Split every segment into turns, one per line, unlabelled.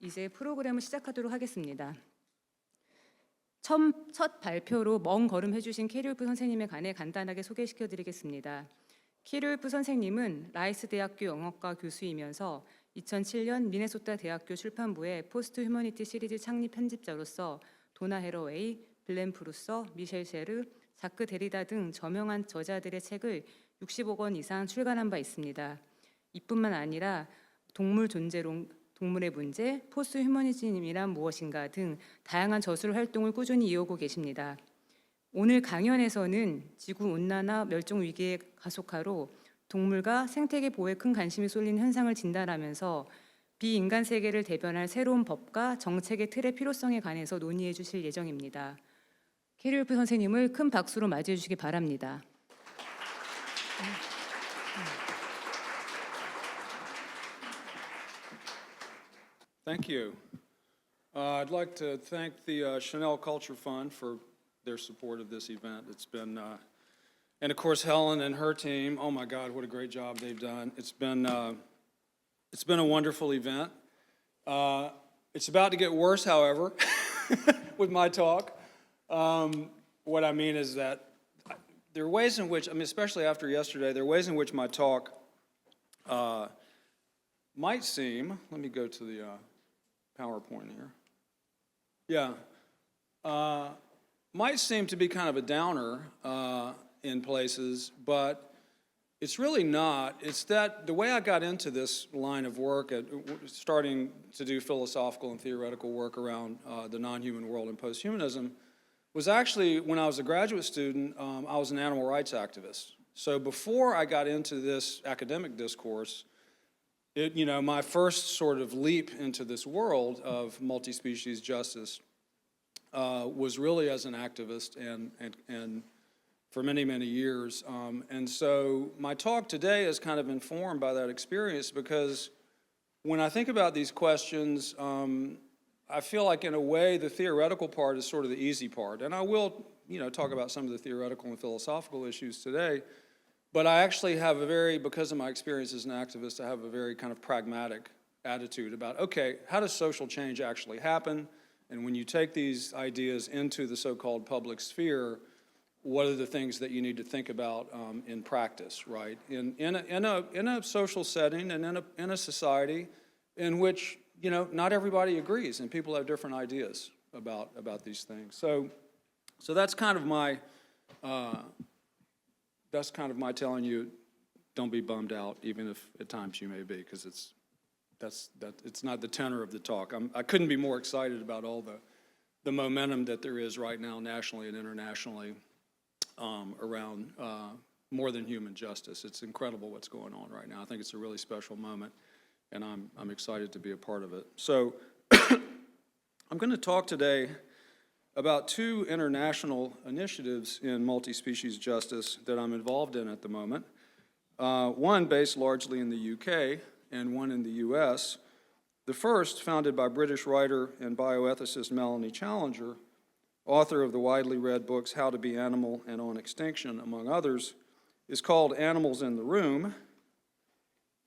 이제 프로그램을 시작하도록 하겠습니다. 첫 발표로 먼 걸음 해주신 캐리울프 선생님에 관해 간단하게 소개시켜드리겠습니다. 캐리울프 선생님은 라이스 대학교 영어과 교수이면서 2007년 미네소타 대학교 출판부의 포스트휴머니티 시리즈 창립편집자로서 도나 해러웨이, 블렌 프루서, 미셸 셰르, 자크 데리다 등 저명한 저자들의 책을 60억 권 이상 출간한 바 있습니다. 이뿐만 아니라 동물 존재론, 동물의 문제, 포스트휴머니즘이란 무엇인가 등 다양한 저술 활동을 꾸준히 이어오고 계십니다. 오늘 강연에서는 지구온난화 멸종 위기의 가속화로 동물과 생태계 보호에 큰 관심이 쏠린 현상을 진단하면서 비인간 세계를 대변할 새로운 법과 정책의 틀의 필요성에 관해서 논의해 주실 예정입니다. 캐리울프 선생님을 큰 박수로 맞이해 주시기 바랍니다.
Thank you. I'd like to thank the Chanel Culture Fund for their support of this event. It's been, and of course Helen and her team. Oh my God, what a great job they've done! It's been a wonderful event. It's about to get worse, however, with my talk. What I mean is that there are ways in which, especially after yesterday, there are ways in which my talk might seem. Let me go to the PowerPoint here. Yeah. Might seem to be kind of a downer in places, but it's really not. It's that the way I got into this line of work, starting to do philosophical and theoretical work around the non-human world and posthumanism, was actually when I was a graduate student, I was an animal rights activist. So before I got into this academic discourse, my first sort of leap into this world of multi-species justice was really as an activist and for many, many years. And so my talk today is kind of informed by that experience because when I think about these questions, I feel like in a way the theoretical part is sort of the easy part. And I will, talk about some of the theoretical and philosophical issues today. But I actually have because of my experience as an activist, I have a very kind of pragmatic attitude about, okay, how does social change actually happen? And when you take these ideas into the so-called public sphere, what are the things that you need to think about in practice, right? In a social setting and in a society in which, not everybody agrees and people have different ideas about these things. So that's kind of my telling you, don't be bummed out, even if at times you may be, because it's not the tenor of the talk. I couldn't be more excited about all the momentum that there is right now, nationally and internationally, around more than human justice. It's incredible what's going on right now. I think it's a really special moment, and I'm excited to be a part of it. So I'm going to talk today about two international initiatives in multi-species justice that I'm involved in at the moment. One based largely in the UK and one in the US. The first, founded by British writer and bioethicist Melanie Challenger, author of the widely read books How to Be Animal and On Extinction, among others, is called Animals in the Room,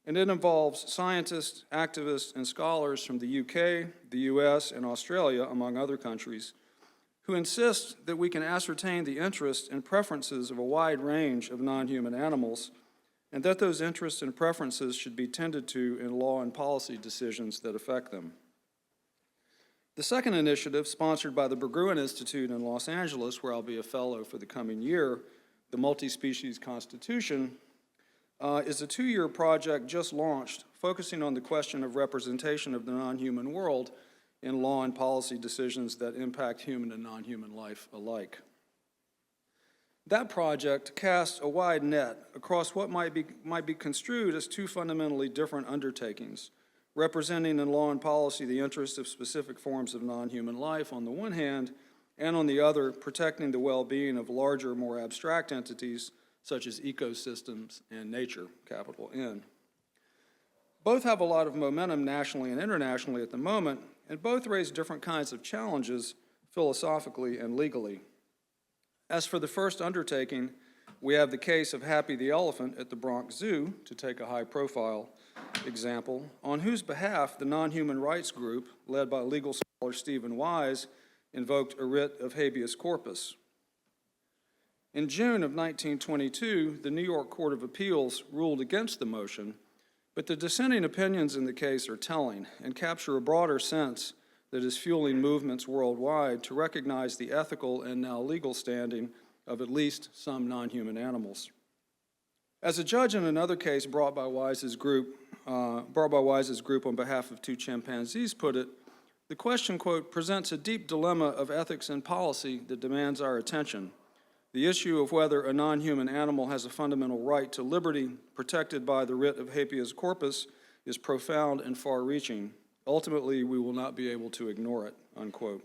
and it involves scientists, activists, and scholars from the UK, the US, and Australia, among other countries, who insist that we can ascertain the interests and preferences of a wide range of non-human animals, and that those interests and preferences should be tended to in law and policy decisions that affect them. The second initiative, sponsored by the Berggruen Institute in Los Angeles, where I'll be a fellow for the coming year, the Multi-Species Constitution, is a 2-year project just launched, focusing on the question of representation of the non-human world in law and policy decisions that impact human and non-human life alike. That project casts a wide net across what might be construed as two fundamentally different undertakings, representing in law and policy the interests of specific forms of non-human life on the one hand, and on the other, protecting the well-being of larger, more abstract entities such as ecosystems and nature, capital N. Both have a lot of momentum nationally and internationally at the moment, and both raise different kinds of challenges philosophically and legally. As for the first undertaking, We have the case of Happy the elephant at the Bronx Zoo, to take a high-profile example, on whose behalf the non-human rights group, led by legal scholar Stephen Wise, invoked a writ of habeas corpus. In June of 1922, the New York Court of Appeals ruled against the motion, but the dissenting opinions in the case are telling and capture a broader sense that is fueling movements worldwide to recognize the ethical and now legal standing of at least some non-human animals. As a judge in another case brought by Wise's group on behalf of two chimpanzees put it, the question, quote, presents a deep dilemma of ethics and policy that demands our attention. The issue of whether a non-human animal has a fundamental right to liberty protected by the writ of habeas corpus is profound and far-reaching. Ultimately, we will not be able to ignore it, unquote.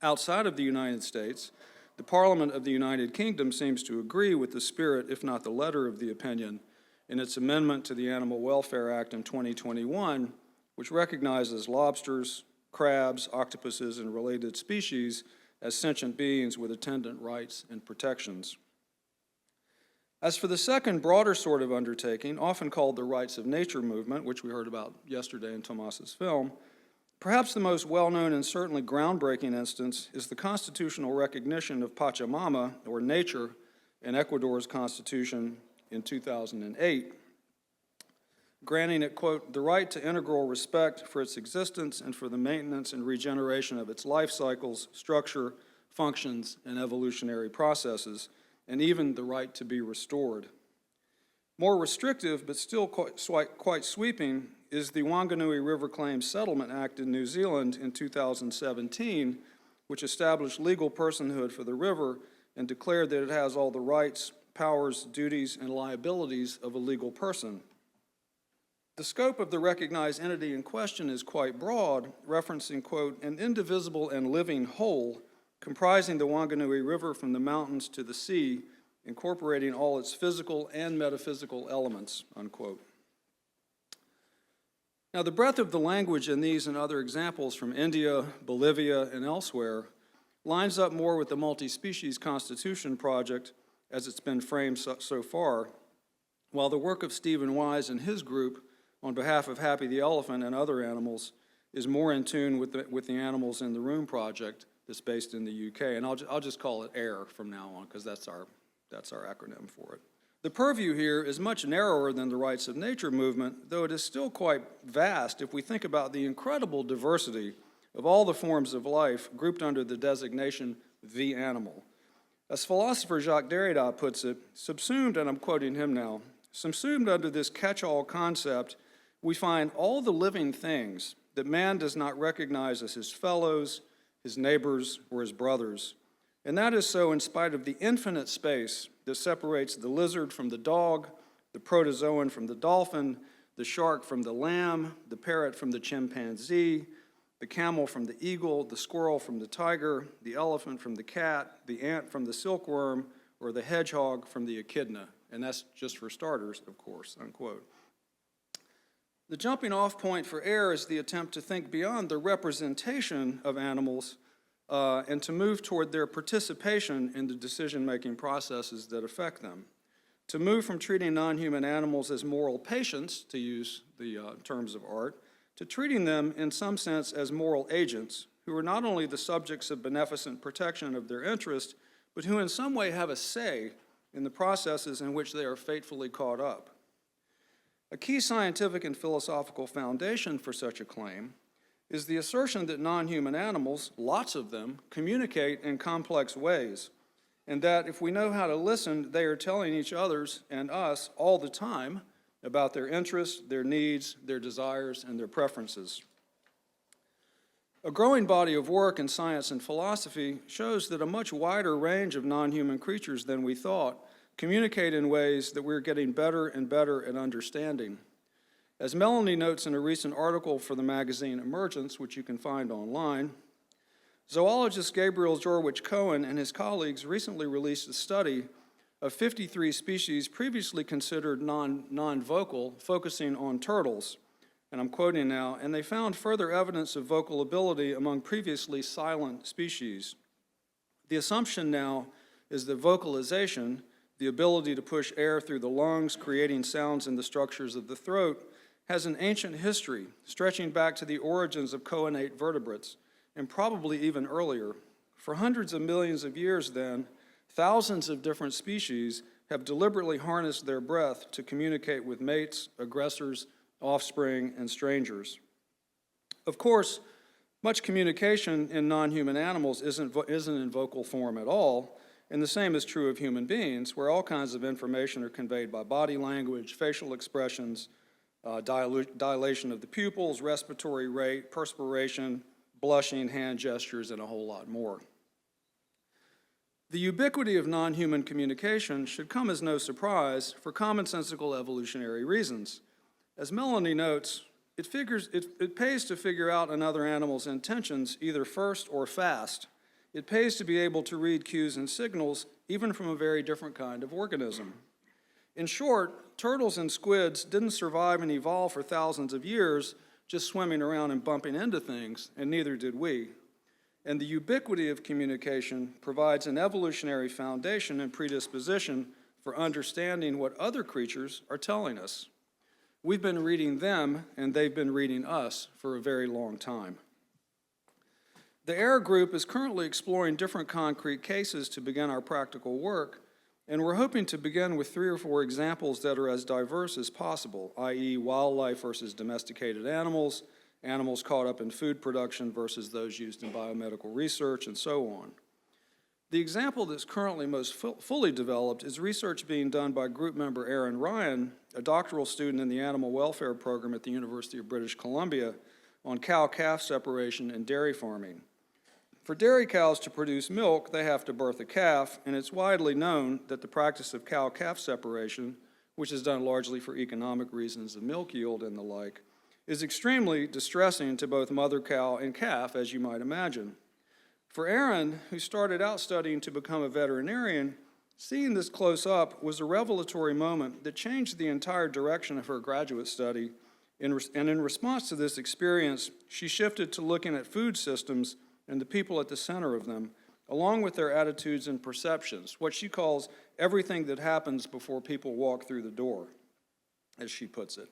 Outside of the United States, the Parliament of the United Kingdom seems to agree with the spirit, if not the letter, of the opinion in its amendment to the Animal Welfare Act in 2021, which recognizes lobsters, crabs, octopuses, and related species as sentient beings with attendant rights and protections. As for the second broader sort of undertaking, often called the rights of nature movement, which we heard about yesterday in Tomas's film, perhaps the most well-known and certainly groundbreaking instance is the constitutional recognition of Pachamama, or nature, in Ecuador's constitution in 2008, granting it, quote, the right to integral respect for its existence and for the maintenance and regeneration of its life cycles, structure, functions, and evolutionary processes, and even the right to be restored. More restrictive, but still quite sweeping, is the Wanganui River Claims Settlement Act in New Zealand in 2017, which established legal personhood for the river and declared that it has all the rights, powers, duties, and liabilities of a legal person. The scope of the recognized entity in question is quite broad, referencing, quote, an indivisible and living whole comprising the Wanganui River from the mountains to the sea, incorporating all its physical and metaphysical elements, unquote. Now, the breadth of the language in these and other examples from India, Bolivia, and elsewhere lines up more with the Multi-Species Constitution Project as it's been framed so far, while the work of Stephen Wise and his group on behalf of Happy the elephant and other animals is more in tune with the Animals in the Room project that's based in the UK. And I'll just call it AIR from now on, because that's our acronym for it. The purview here is much narrower than the rights of nature movement, though it is still quite vast if we think about the incredible diversity of all the forms of life grouped under the designation the animal. As philosopher Jacques Derrida puts it, subsumed, and I'm quoting him now, subsumed under this catch-all concept, we find all the living things that man does not recognize as his fellows, his neighbors, or his brothers. And that is so in spite of the infinite space that separates the lizard from the dog, the protozoan from the dolphin, the shark from the lamb, the parrot from the chimpanzee, the camel from the eagle, the squirrel from the tiger, the elephant from the cat, the ant from the silkworm, or the hedgehog from the echidna. And that's just for starters, of course, unquote. The jumping off point for AIR is the attempt to think beyond the representation of animals and to move toward their participation in the decision-making processes that affect them. To move from treating non-human animals as moral patients, to use the terms of art, to treating them in some sense as moral agents who are not only the subjects of beneficent protection of their interest, but who in some way have a say in the processes in which they are fatefully caught up. A key scientific and philosophical foundation for such a claim is the assertion that non-human animals, lots of them, communicate in complex ways, and that if we know how to listen, they are telling each others and us all the time about their interests, their needs, their desires, and their preferences. A growing body of work in science and philosophy shows that a much wider range of non-human creatures than we thought communicate in ways that we're getting better and better at understanding. As Melanie notes in a recent article for the magazine Emergence, which you can find online, zoologist Gabriel Jorwich-Cohen and his colleagues recently released a study of 53 species previously considered non-vocal, focusing on turtles. And I'm quoting now, and they found further evidence of vocal ability among previously silent species. The assumption now is that vocalization, the ability to push air through the lungs, creating sounds in the structures of the throat, has an ancient history stretching back to the origins of choanate vertebrates, and probably even earlier. For hundreds of millions of years then, thousands of different species have deliberately harnessed their breath to communicate with mates, aggressors, offspring, and strangers. Of course, much communication in non-human animals isn't in vocal form at all, and the same is true of human beings, where all kinds of information are conveyed by body language, facial expressions, dilation of the pupils, respiratory rate, perspiration, blushing, hand gestures, and a whole lot more. The ubiquity of non-human communication should come as no surprise for commonsensical evolutionary reasons. As Melanie notes, it pays to figure out another animal's intentions either first or fast. It pays to be able to read cues and signals even from a very different kind of organism. In short, turtles and squids didn't survive and evolve for thousands of years just swimming around and bumping into things, and neither did we. And the ubiquity of communication provides an evolutionary foundation and predisposition for understanding what other creatures are telling us. We've been reading them, and they've been reading us for a very long time. The AIR group is currently exploring different concrete cases to begin our practical work, and we're hoping to begin with 3 or 4 examples that are as diverse as possible, i.e. wildlife versus domesticated animals, animals caught up in food production versus those used in biomedical research, and so on. The example that's currently most fully developed is research being done by group member Aaron Ryan, a doctoral student in the animal welfare program at the University of British Columbia, on cow-calf separation and dairy farming. For dairy cows to produce milk, they have to birth a calf, and it's widely known that the practice of cow-calf separation, which is done largely for economic reasons of milk yield and the like, is extremely distressing to both mother cow and calf, as you might imagine. For Aaron, who started out studying to become a veterinarian, seeing this close up was a revelatory moment that changed the entire direction of her graduate study, and in response to this experience, she shifted to looking at food systems and the people at the center of them, along with their attitudes and perceptions, what she calls everything that happens before people walk through the door, as she puts it.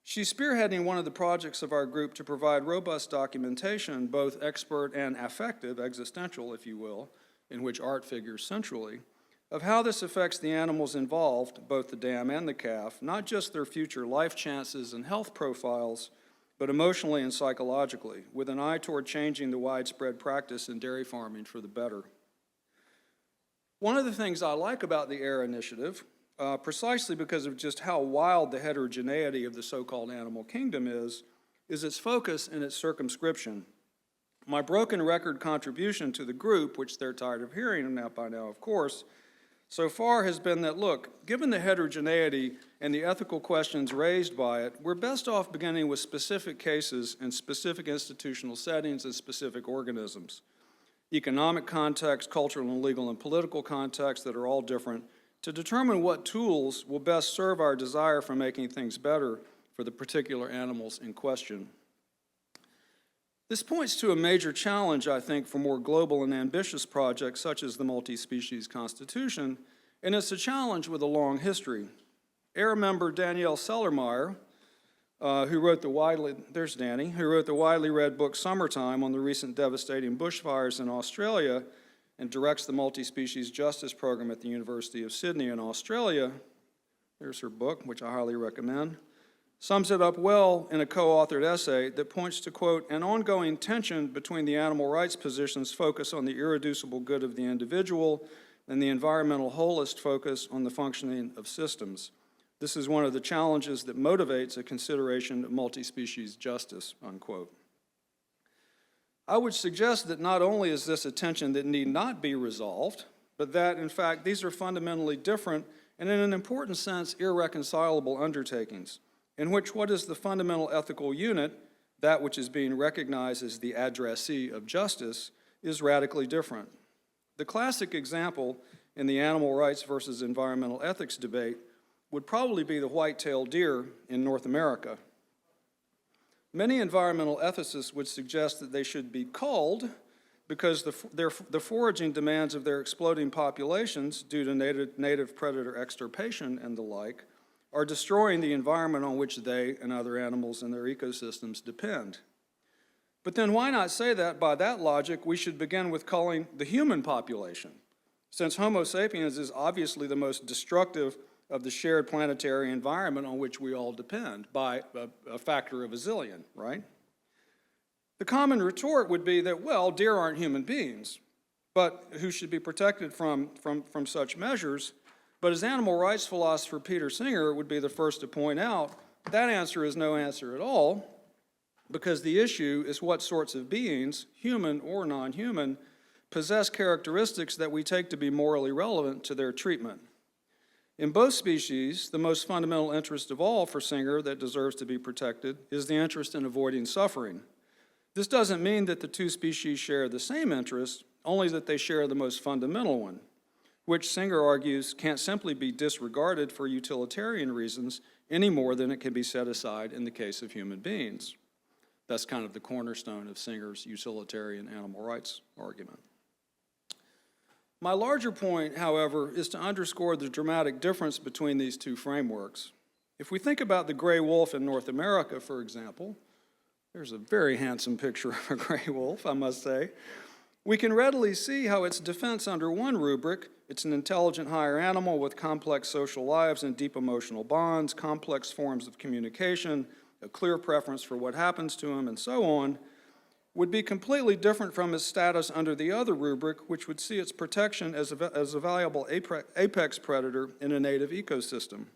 She's spearheading one of the projects of our group to provide robust documentation, both expert and affective, existential, if you will, in which art figures centrally, of how this affects the animals involved, both the dam and the calf, not just their future life chances and health profiles, but emotionally and psychologically, with an eye toward changing the widespread practice in dairy farming for the better. One of the things I like about the AIR initiative, precisely because of just how wild the heterogeneity of the so-called animal kingdom is its focus and its circumscription. My broken record contribution to the group, which they're tired of hearing by now, of course, so far has been that, look, given the heterogeneity and the ethical questions raised by it, we're best off beginning with specific cases and specific institutional settings and specific organisms. Economic context, cultural and legal and political context that are all different, to determine what tools will best serve our desire for making things better for the particular animals in question. This points to a major challenge, I think, for more global and ambitious projects such as the Multi-Species Constitution, and it's a challenge with a long history. AIR member Danielle Sellermeyer, who wrote the widely read book Summertime on the recent devastating bushfires in Australia and directs the Multi-Species Justice Program at the University of Sydney in Australia, there's her book, which I highly recommend, sums it up well in a co-authored essay that points to, quote, an ongoing tension between the animal rights position's focus on the irreducible good of the individual and the environmental holist focus on the functioning of systems. This is one of the challenges that motivates a consideration of multi-species justice, unquote. I would suggest that not only is this a tension that need not be resolved, but that, in fact, these are fundamentally different and, in an important sense, irreconcilable undertakings, in which what is the fundamental ethical unit, that which is being recognized as the addressee of justice, is radically different. The classic example in the animal rights versus environmental ethics debate would probably be the white-tailed deer in North America. Many environmental ethicists would suggest that they should be culled because the foraging demands of their exploding populations due to native predator extirpation and the like are destroying the environment on which they and other animals and their ecosystems depend. But then why not say that by that logic we should begin with culling the human population, since Homo sapiens is obviously the most destructive of the shared planetary environment on which we all depend by a factor of a zillion, right? The common retort would be that, well, deer aren't human beings, but who should be protected from such measures. But as animal rights philosopher Peter Singer would be the first to point out, that answer is no answer at all, because the issue is what sorts of beings, human or non-human, possess characteristics that we take to be morally relevant to their treatment. In both species, the most fundamental interest of all for Singer that deserves to be protected is the interest in avoiding suffering. This doesn't mean that the two species share the same interest, only that they share the most fundamental one, which Singer argues can't simply be disregarded for utilitarian reasons any more than it can be set aside in the case of human beings. That's kind of the cornerstone of Singer's utilitarian animal rights argument. My larger point, however, is to underscore the dramatic difference between these two frameworks. If we think about the gray wolf in North America, for example, there's a very handsome picture of a gray wolf, I must say. We can readily see how its defense under one rubric, it's an intelligent higher animal with complex social lives and deep emotional bonds, complex forms of communication, a clear preference for what happens to him, and so on, would be completely different from its status under the other rubric, which would see its protection as a valuable apex predator in a native ecosystem.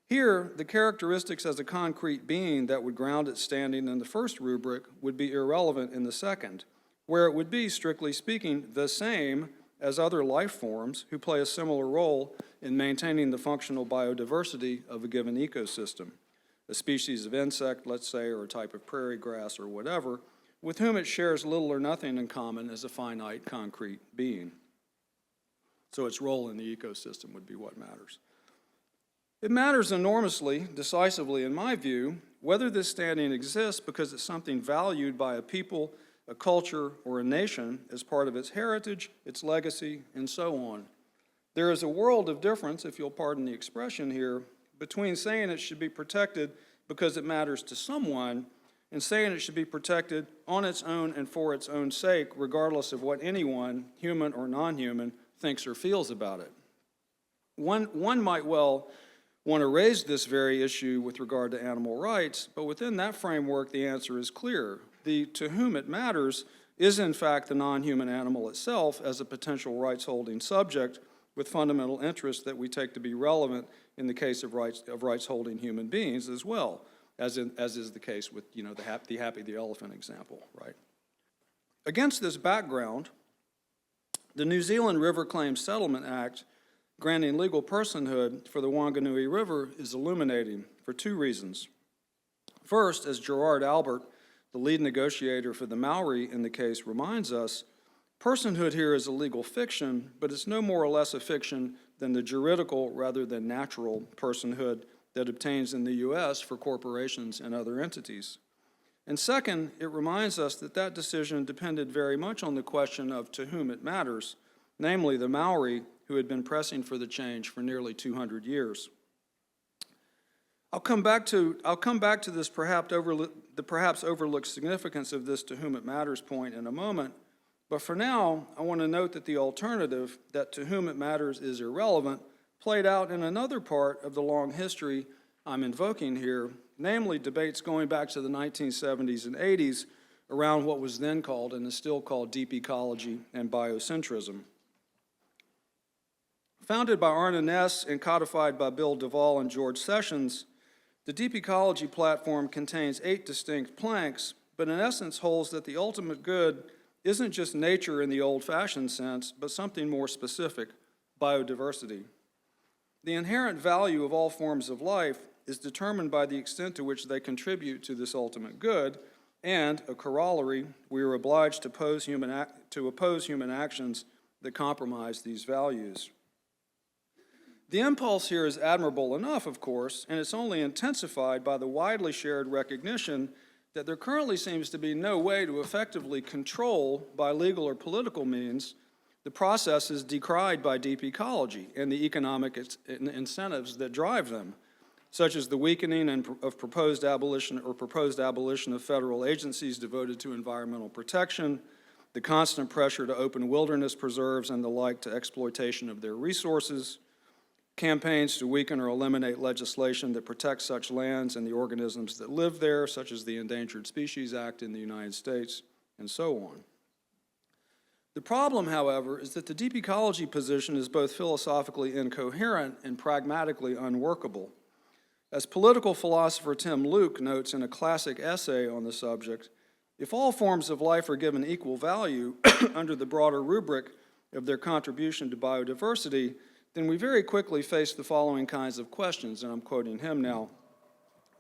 Here, the characteristics as a concrete being that would ground its standing in the first rubric would be irrelevant in the second, where it would be, strictly speaking, the same as other life forms who play a similar role in maintaining the functional biodiversity of a given ecosystem, a species of insect, let's say, or a type of prairie grass or whatever, with whom it shares little or nothing in common as a finite, concrete being. So its role in the ecosystem would be what matters. It matters enormously, decisively in my view, whether this standing exists because it's something valued by a people, a culture, or a nation as part of its heritage, its legacy, and so on. There is a world of difference, if you'll pardon the expression here, between saying it should be protected because it matters to someone and saying it should be protected on its own and for its own sake, regardless of what anyone, human or non-human, thinks or feels about it. One might well want to raise this very issue with regard to animal rights, but within that framework, the answer is clear. The to whom it matters is in fact the non-human animal itself as a potential rights-holding subject with fundamental interests that we take to be relevant in the case of rights-holding human beings as well, as is the case with the Happy the Elephant example, right? Against this background, the New Zealand River Claims Settlement Act granting legal personhood for the Wanganui River is illuminating for two reasons. First, as Gerard Albert, the lead negotiator for the Maori in the case, reminds us, personhood here is a legal fiction, but it's no more or less a fiction than the juridical rather than natural personhood that obtains in the U.S. for corporations and other entities. And second, it reminds us that that decision depended very much on the question of to whom it matters, namely the Maori, who had been pressing for the change for nearly 200 years. I'll come back to this perhaps overlooked significance of this to whom it matters point in a moment, but for now, I want to note that the alternative, that to whom it matters is irrelevant, played out in another part of the long history I'm invoking here, namely debates going back to the 1970s and 80s around what was then called and is still called deep ecology and biocentrism. Founded by Arne Ness and codified by Bill Duvall and George Sessions, the Deep Ecology platform contains 8 distinct planks, but in essence holds that the ultimate good isn't just nature in the old-fashioned sense, but something more specific, biodiversity. The inherent value of all forms of life is determined by the extent to which they contribute to this ultimate good, and, a corollary, we are obliged to oppose human actions that compromise these values. The impulse here is admirable enough, of course, and it's only intensified by the widely shared recognition that there currently seems to be no way to effectively control, by legal or political means, the processes decried by deep ecology and the economic incentives that drive them, such as the weakening of proposed abolition of federal agencies devoted to environmental protection, the constant pressure to open wilderness preserves and the like to exploitation of their resources, campaigns to weaken or eliminate legislation that protects such lands and the organisms that live there, such as the Endangered Species Act in the United States, and so on. The problem, however, is that the deep ecology position is both philosophically incoherent and pragmatically unworkable. As political philosopher Tim Luke notes in a classic essay on the subject, if all forms of life are given equal value under the broader rubric of their contribution to biodiversity, then we very quickly face the following kinds of questions, and I'm quoting him now.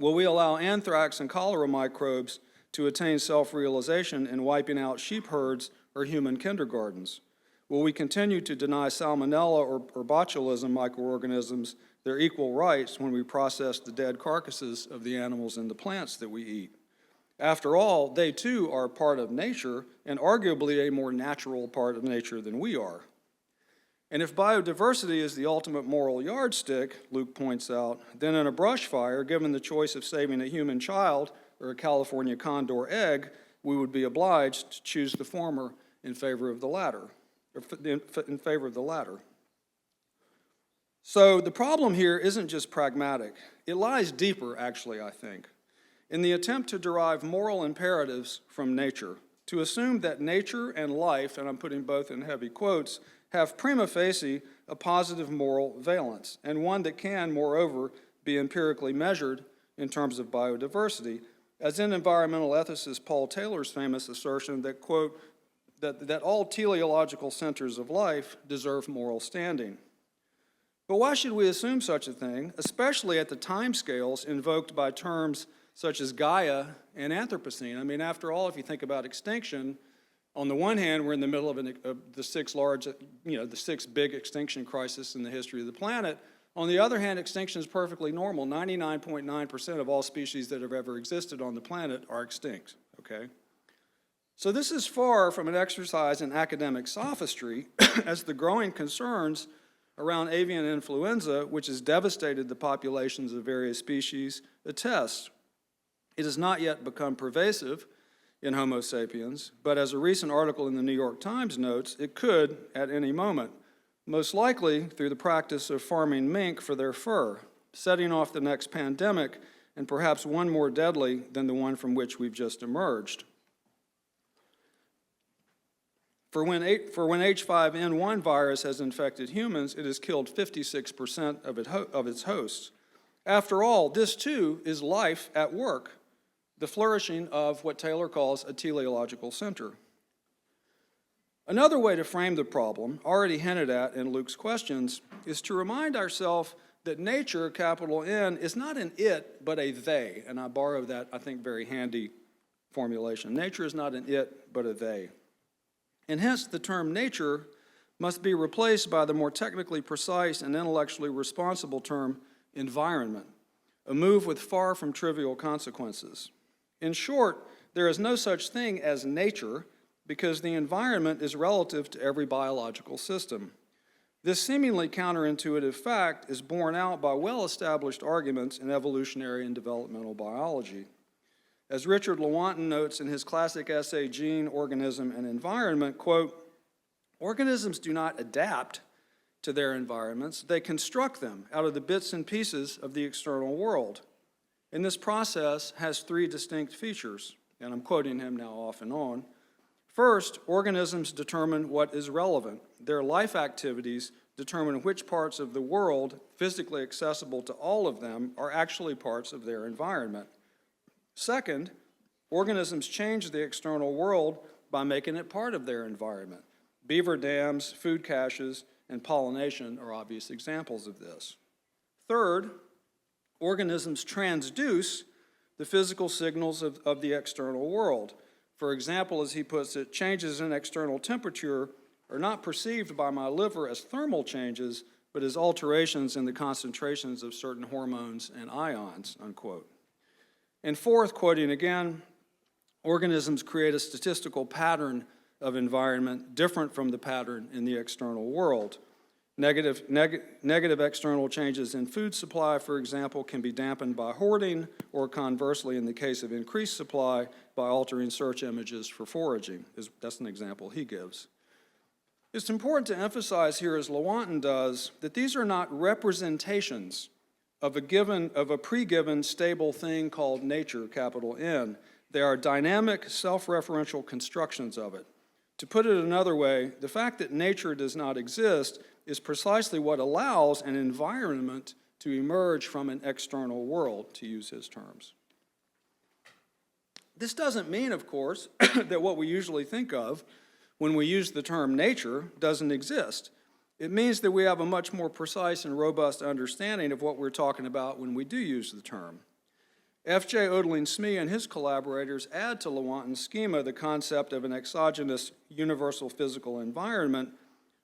Will we allow anthrax and cholera microbes to attain self-realization in wiping out sheep herds or human kindergartens? Will we continue to deny salmonella or botulism microorganisms their equal rights when we process the dead carcasses of the animals and the plants that we eat? After all, they too are part of nature, and arguably a more natural part of nature than we are. And if biodiversity is the ultimate moral yardstick, Luke points out, then in a brush fire, given the choice of saving a human child or a California condor egg, we would be obliged to choose the former in favor of the latter. So the problem here isn't just pragmatic. It lies deeper, actually, I think, in the attempt to derive moral imperatives from nature, to assume that nature and life, and I'm putting both in heavy quotes, have prima facie a positive moral valence, and one that can, moreover, be empirically measured in terms of biodiversity, as in environmental ethicist Paul Taylor's famous assertion that, quote, that all teleological centers of life deserve moral standing. But why should we assume such a thing, especially at the timescales invoked by terms such as Gaia and Anthropocene? I mean, after all, if you think about extinction, on the one hand, we're in the middle of the six big extinction crises in the history of the planet. On the other hand, extinction is perfectly normal. 99.9% of all species that have ever existed on the planet are extinct, okay? So this is far from an exercise in academic sophistry, as the growing concerns around avian influenza, which has devastated the populations of various species, attest. It has not yet become pervasive in Homo sapiens, but as a recent article in the New York Times notes, it could at any moment, most likely through the practice of farming mink for their fur, setting off the next pandemic, and perhaps one more deadly than the one from which we've just emerged. For when H5N1 virus has infected humans, it has killed 56% of its hosts. After all, this too is life at work, the flourishing of what Taylor calls a teleological center. Another way to frame the problem, already hinted at in Luke's questions, is to remind ourselves that nature, capital N, is not an it, but a they. And I borrow that, I think, very handy formulation. Nature is not an it, but a they. And hence, the term nature must be replaced by the more technically precise and intellectually responsible term environment, a move with far from trivial consequences. In short, there is no such thing as nature because the environment is relative to every biological system. This seemingly counterintuitive fact is borne out by well-established arguments in evolutionary and developmental biology. As Richard Lewontin notes in his classic essay, Gene, Organism, and Environment, quote, organisms do not adapt to their environments, they construct them out of the bits and pieces of the external world. And this process has three distinct features, and I'm quoting him now off and on. First, organisms determine what is relevant. Their life activities determine which parts of the world, physically accessible to all of them, are actually parts of their environment. Second, organisms change the external world by making it part of their environment. Beaver dams, food caches, and pollination are obvious examples of this. Third, organisms transduce the physical signals of the external world. For example, as he puts it, changes in external temperature are not perceived by my liver as thermal changes, but as alterations in the concentrations of certain hormones and ions, unquote. And fourth, quoting again, organisms create a statistical pattern of environment different from the pattern in the external world. Negative external changes in food supply, for example, can be dampened by hoarding, or conversely, in the case of increased supply, by altering search images for foraging. That's an example he gives. It's important to emphasize here, as Lewontin does, that these are not representations of a pre-given stable thing called nature, capital N. They are dynamic, self-referential constructions of it. To put it another way, the fact that nature does not exist is precisely what allows an environment to emerge from an external world, to use his terms. This doesn't mean, of course, that what we usually think of when we use the term nature doesn't exist. It means that we have a much more precise and robust understanding of what we're talking about when we do use the term. F.J. Odelin-Smee and his collaborators add to Lewontin's schema the concept of an exogenous universal physical environment,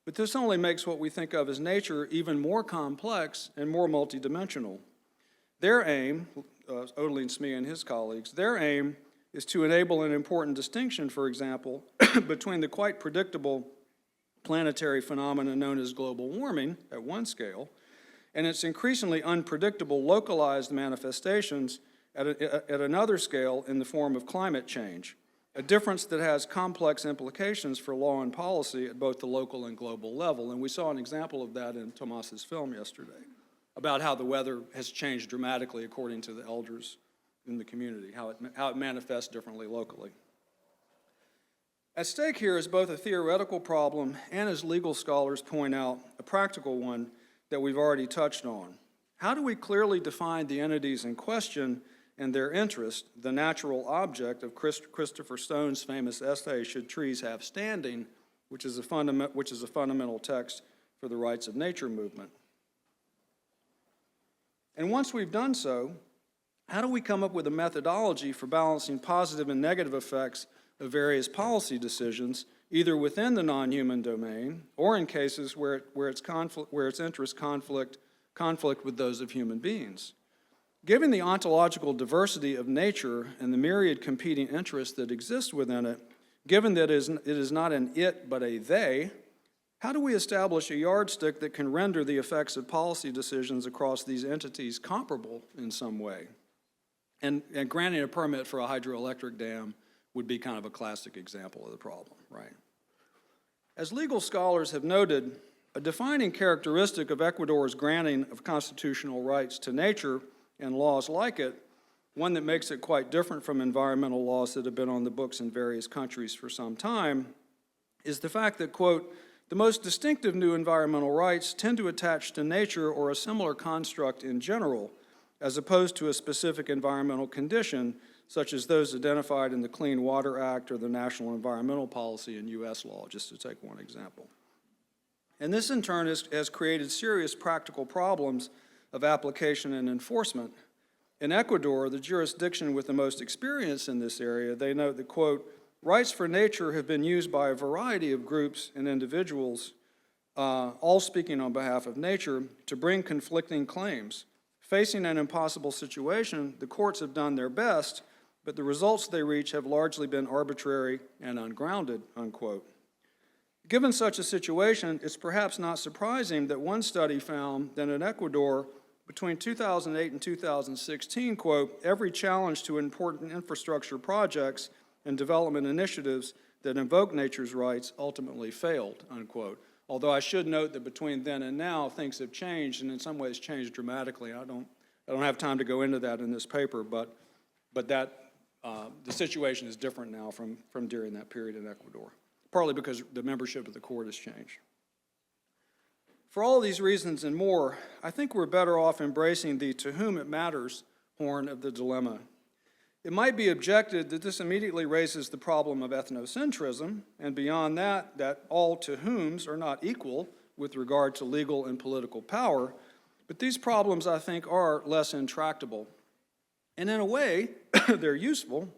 but this only makes what we think of as nature even more complex and more multidimensional. Their aim, Odelin-Smee and his colleagues, their aim is to enable an important distinction, for example, between the quite predictable planetary phenomena known as global warming at one scale and its increasingly unpredictable localized manifestations at another scale in the form of climate change, a difference that has complex implications for law and policy at both the local and global level. And we saw an example of that in Tomas's film yesterday, about how the weather has changed dramatically according to the elders in the community, how it manifests differently locally. At stake here is both a theoretical problem and, as legal scholars point out, a practical one that we've already touched on. How do we clearly define the entities in question and their interest, the natural object of Christopher Stone's famous essay, Should Trees Have Standing, which is a fundamental text for the rights of nature movement? And once we've done so, how do we come up with a methodology for balancing positive and negative effects of various policy decisions, either within the non-human domain or in cases where its interests conflict with those of human beings? Given the ontological diversity of nature and the myriad competing interests that exist within it, given that it is not an it but a they, how do we establish a yardstick that can render the effects of policy decisions across these entities comparable in some way? And granting a permit for a hydroelectric dam would be kind of a classic example of the problem, right? As legal scholars have noted, a defining characteristic of Ecuador's granting of constitutional rights to nature and laws like it, one that makes it quite different from environmental laws that have been on the books in various countries for some time, is the fact that, quote, the most distinctive new environmental rights tend to attach to nature or a similar construct in general, as opposed to a specific environmental condition, such as those identified in the Clean Water Act or the National Environmental Policy in U.S. law, just to take one example. And this, in turn, has created serious practical problems of application and enforcement. In Ecuador, the jurisdiction with the most experience in this area, they note that, quote, rights for nature have been used by a variety of groups and individuals, all speaking on behalf of nature, to bring conflicting claims. Facing an impossible situation, the courts have done their best, but the results they reach have largely been arbitrary and ungrounded, unquote. Given such a situation, it's perhaps not surprising that one study found that in Ecuador, between 2008 and 2016, quote, every challenge to important infrastructure projects and development initiatives that invoke nature's rights ultimately failed, unquote. Although I should note that between then and now, things have changed, and in some ways changed dramatically. I don't have time to go into that in this paper, but that the situation is different now from during that period in Ecuador, partly because the membership of the court has changed. For all these reasons and more, I think we're better off embracing the to whom it matters horn of the dilemma. It might be objected that this immediately raises the problem of ethnocentrism, and beyond that, that all to whoms are not equal with regard to legal and political power, but these problems, I think, are less intractable. And in a way, they're useful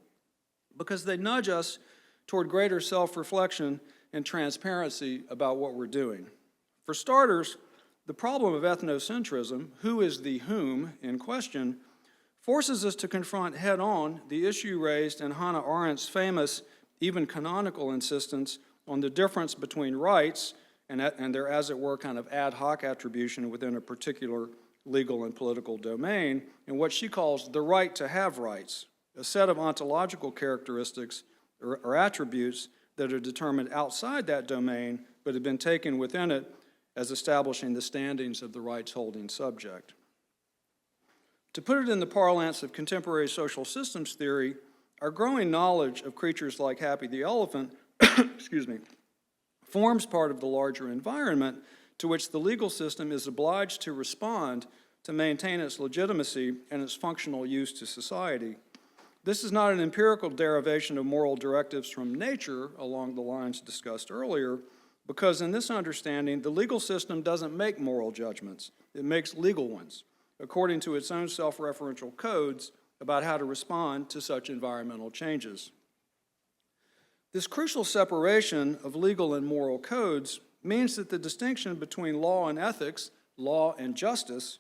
because they nudge us toward greater self-reflection and transparency about what we're doing. For starters, the problem of ethnocentrism, who is the whom in question, forces us to confront head-on the issue raised in Hannah Arendt's famous, even canonical insistence on the difference between rights and their, as it were, kind of ad hoc attribution within a particular legal and political domain, and what she calls the right to have rights, a set of ontological characteristics or attributes that are determined outside that domain but have been taken within it as establishing the standings of the rights-holding subject. To put it in the parlance of contemporary social systems theory, our growing knowledge of creatures like Happy the elephant excuse me, forms part of the larger environment to which the legal system is obliged to respond to maintain its legitimacy and its functional use to society. This is not an empirical derivation of moral directives from nature along the lines discussed earlier, because in this understanding, the legal system doesn't make moral judgments. It makes legal ones, according to its own self-referential codes about how to respond to such environmental changes. This crucial separation of legal and moral codes means that the distinction between law and ethics, law and justice,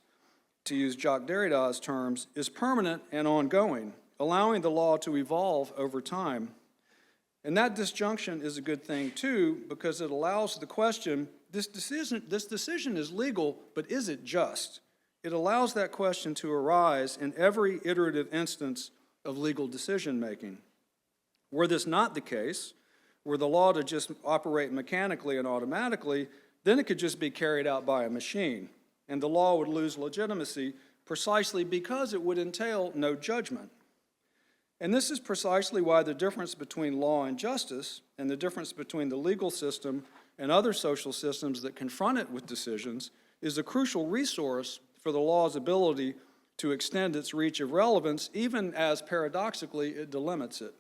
to use Jacques Derrida's terms, is permanent and ongoing, allowing the law to evolve over time. And that disjunction is a good thing too, because it allows the question, this decision is legal, but is it just? It allows that question to arise in every iterative instance of legal decision-making. Were this not the case, were the law to just operate mechanically and automatically, then it could just be carried out by a machine, and the law would lose legitimacy precisely because it would entail no judgment. And this is precisely why the difference between law and justice, and the difference between the legal system and other social systems that confront it with decisions, is a crucial resource for the law's ability to extend its reach of relevance, even as paradoxically it delimits it.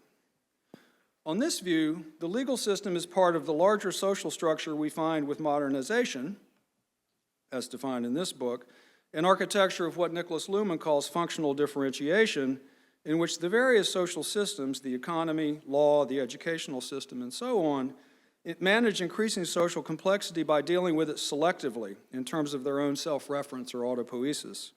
On this view, the legal system is part of the larger social structure we find with modernization, as defined in this book, an architecture of what Nicholas Leeum calls functional differentiation, in which the various social systems, the economy, law, the educational system, and so on, manage increasing social complexity by dealing with it selectively in terms of their own self-reference or autopoiesis.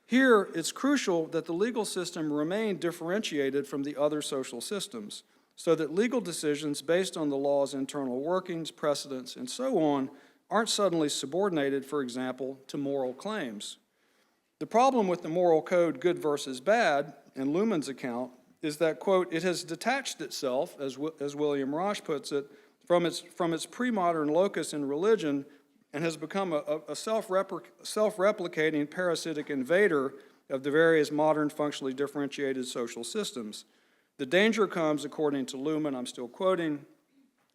Here, it's crucial that the legal system remain differentiated from the other social systems, so that legal decisions based on the law's internal workings, precedents, and so on aren't suddenly subordinated, for example, to moral claims. The problem with the moral code good versus bad, in Luhmann's account, is that, quote, it has detached itself, as William Rosch puts it, from its pre-modern locus in religion and has become a self-replicating parasitic invader of the various modern functionally differentiated social systems. The danger comes, according to Leeum, I'm still quoting,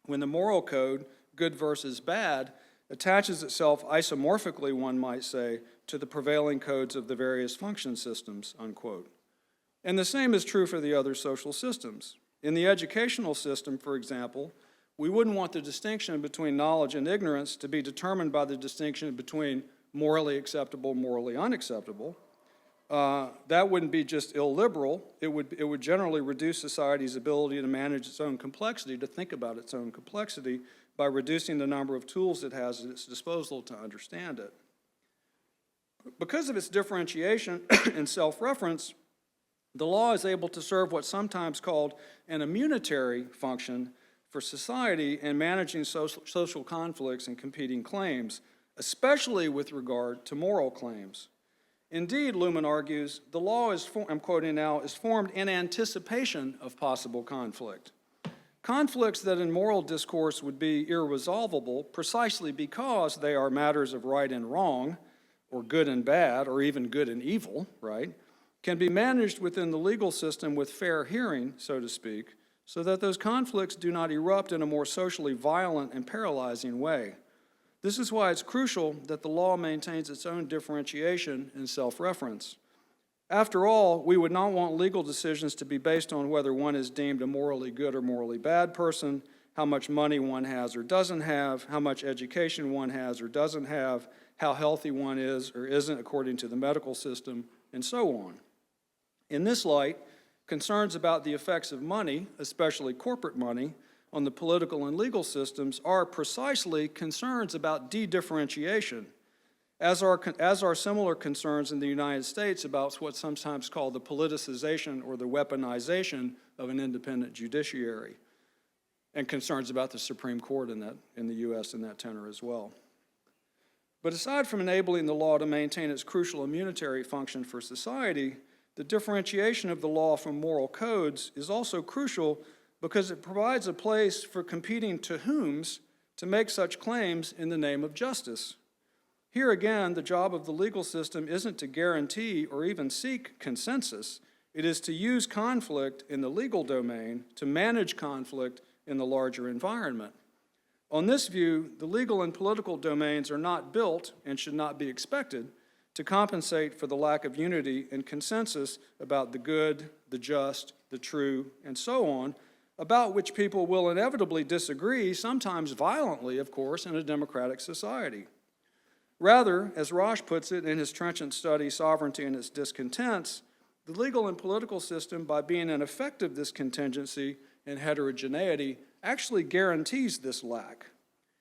when the moral code, good versus bad, attaches itself isomorphically, one might say, to the prevailing codes of the various function systems, unquote. And the same is true for the other social systems. In the educational system, for example, we wouldn't want the distinction between knowledge and ignorance to be determined by the distinction between morally acceptable, morally unacceptable. That wouldn't be just illiberal. It would generally reduce society's ability to manage its own complexity, to think about its own complexity, by reducing the number of tools it has at its disposal to understand it. Because of its differentiation and self-reference, the law is able to serve what's sometimes called an immunitary function for society in managing social conflicts and competing claims, especially with regard to moral claims. Indeed, Leeum argues, the law is, I'm quoting now, is formed in anticipation of possible conflict. Conflicts that in moral discourse would be irresolvable precisely because they are matters of right and wrong, or good and bad, or even good and evil, right, can be managed within the legal system with fair hearing, so to speak, so that those conflicts do not erupt in a more socially violent and paralyzing way. This is why it's crucial that the law maintains its own differentiation and self-reference. After all, we would not want legal decisions to be based on whether one is deemed a morally good or morally bad person, how much money one has or doesn't have, how much education one has or doesn't have, how healthy one is or isn't according to the medical system, and so on. In this light, concerns about the effects of money, especially corporate money, on the political and legal systems are precisely concerns about de-differentiation. as are similar concerns in the United States about what's sometimes called the politicization or the weaponization of an independent judiciary, and concerns about the Supreme Court in the U.S. in that tenor as well. But aside from enabling the law to maintain its crucial immunitary function for society, the differentiation of the law from moral codes is also crucial because it provides a place for competing to whoms to make such claims in the name of justice. Here again, the job of the legal system isn't to guarantee or even seek consensus. It is to use conflict in the legal domain to manage conflict in the larger environment. On this view, the legal and political domains are not built and should not be expected to compensate for the lack of unity and consensus about the good, the just, the true, and so on, about which people will inevitably disagree, sometimes violently, of course, in a democratic society. Rather, as Rosh puts it in his trenchant study, Sovereignty and Its Discontents, the legal and political system, by being an effect of this contingency and heterogeneity, actually guarantees this lack.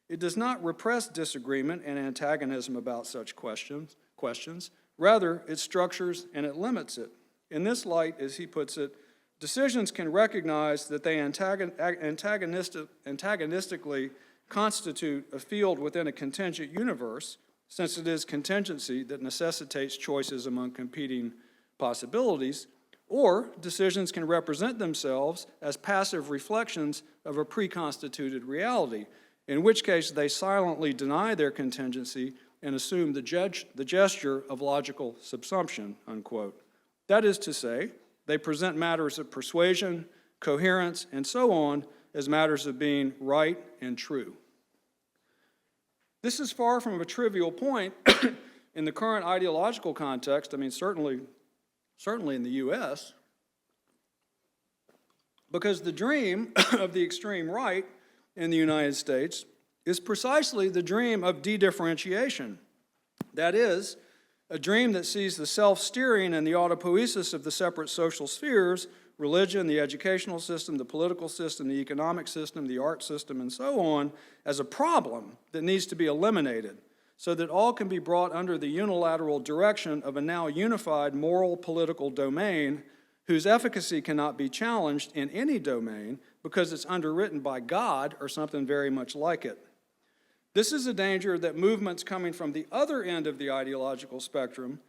It does not repress disagreement and antagonism about such questions. Rather, it structures and it limits it. In this light, as he puts it, decisions can recognize that they antagonistically constitute a field within a contingent universe, since it is contingency that necessitates choices among competing possibilities, or decisions can represent themselves as passive reflections of a pre-constituted reality, in which case they silently deny their contingency and assume the gesture of logical subsumption, unquote. That is to say, they present matters of persuasion, coherence, and so on as matters of being right and true. This is far from a trivial point in the current ideological context, I mean, certainly in the U.S., because the dream of the extreme right in the United States is precisely the dream of de-differentiation. That is, a dream that sees the self-steering and the autopoiesis of the separate social spheres, religion, the educational system, the political system, the economic system, the art system, and so on, as a problem that needs to be eliminated so that all can be brought under the unilateral direction of a now unified moral political domain whose efficacy cannot be challenged in any domain because it's underwritten by God or something very much like it. This is a danger that movements coming from the other end of the ideological spectrum,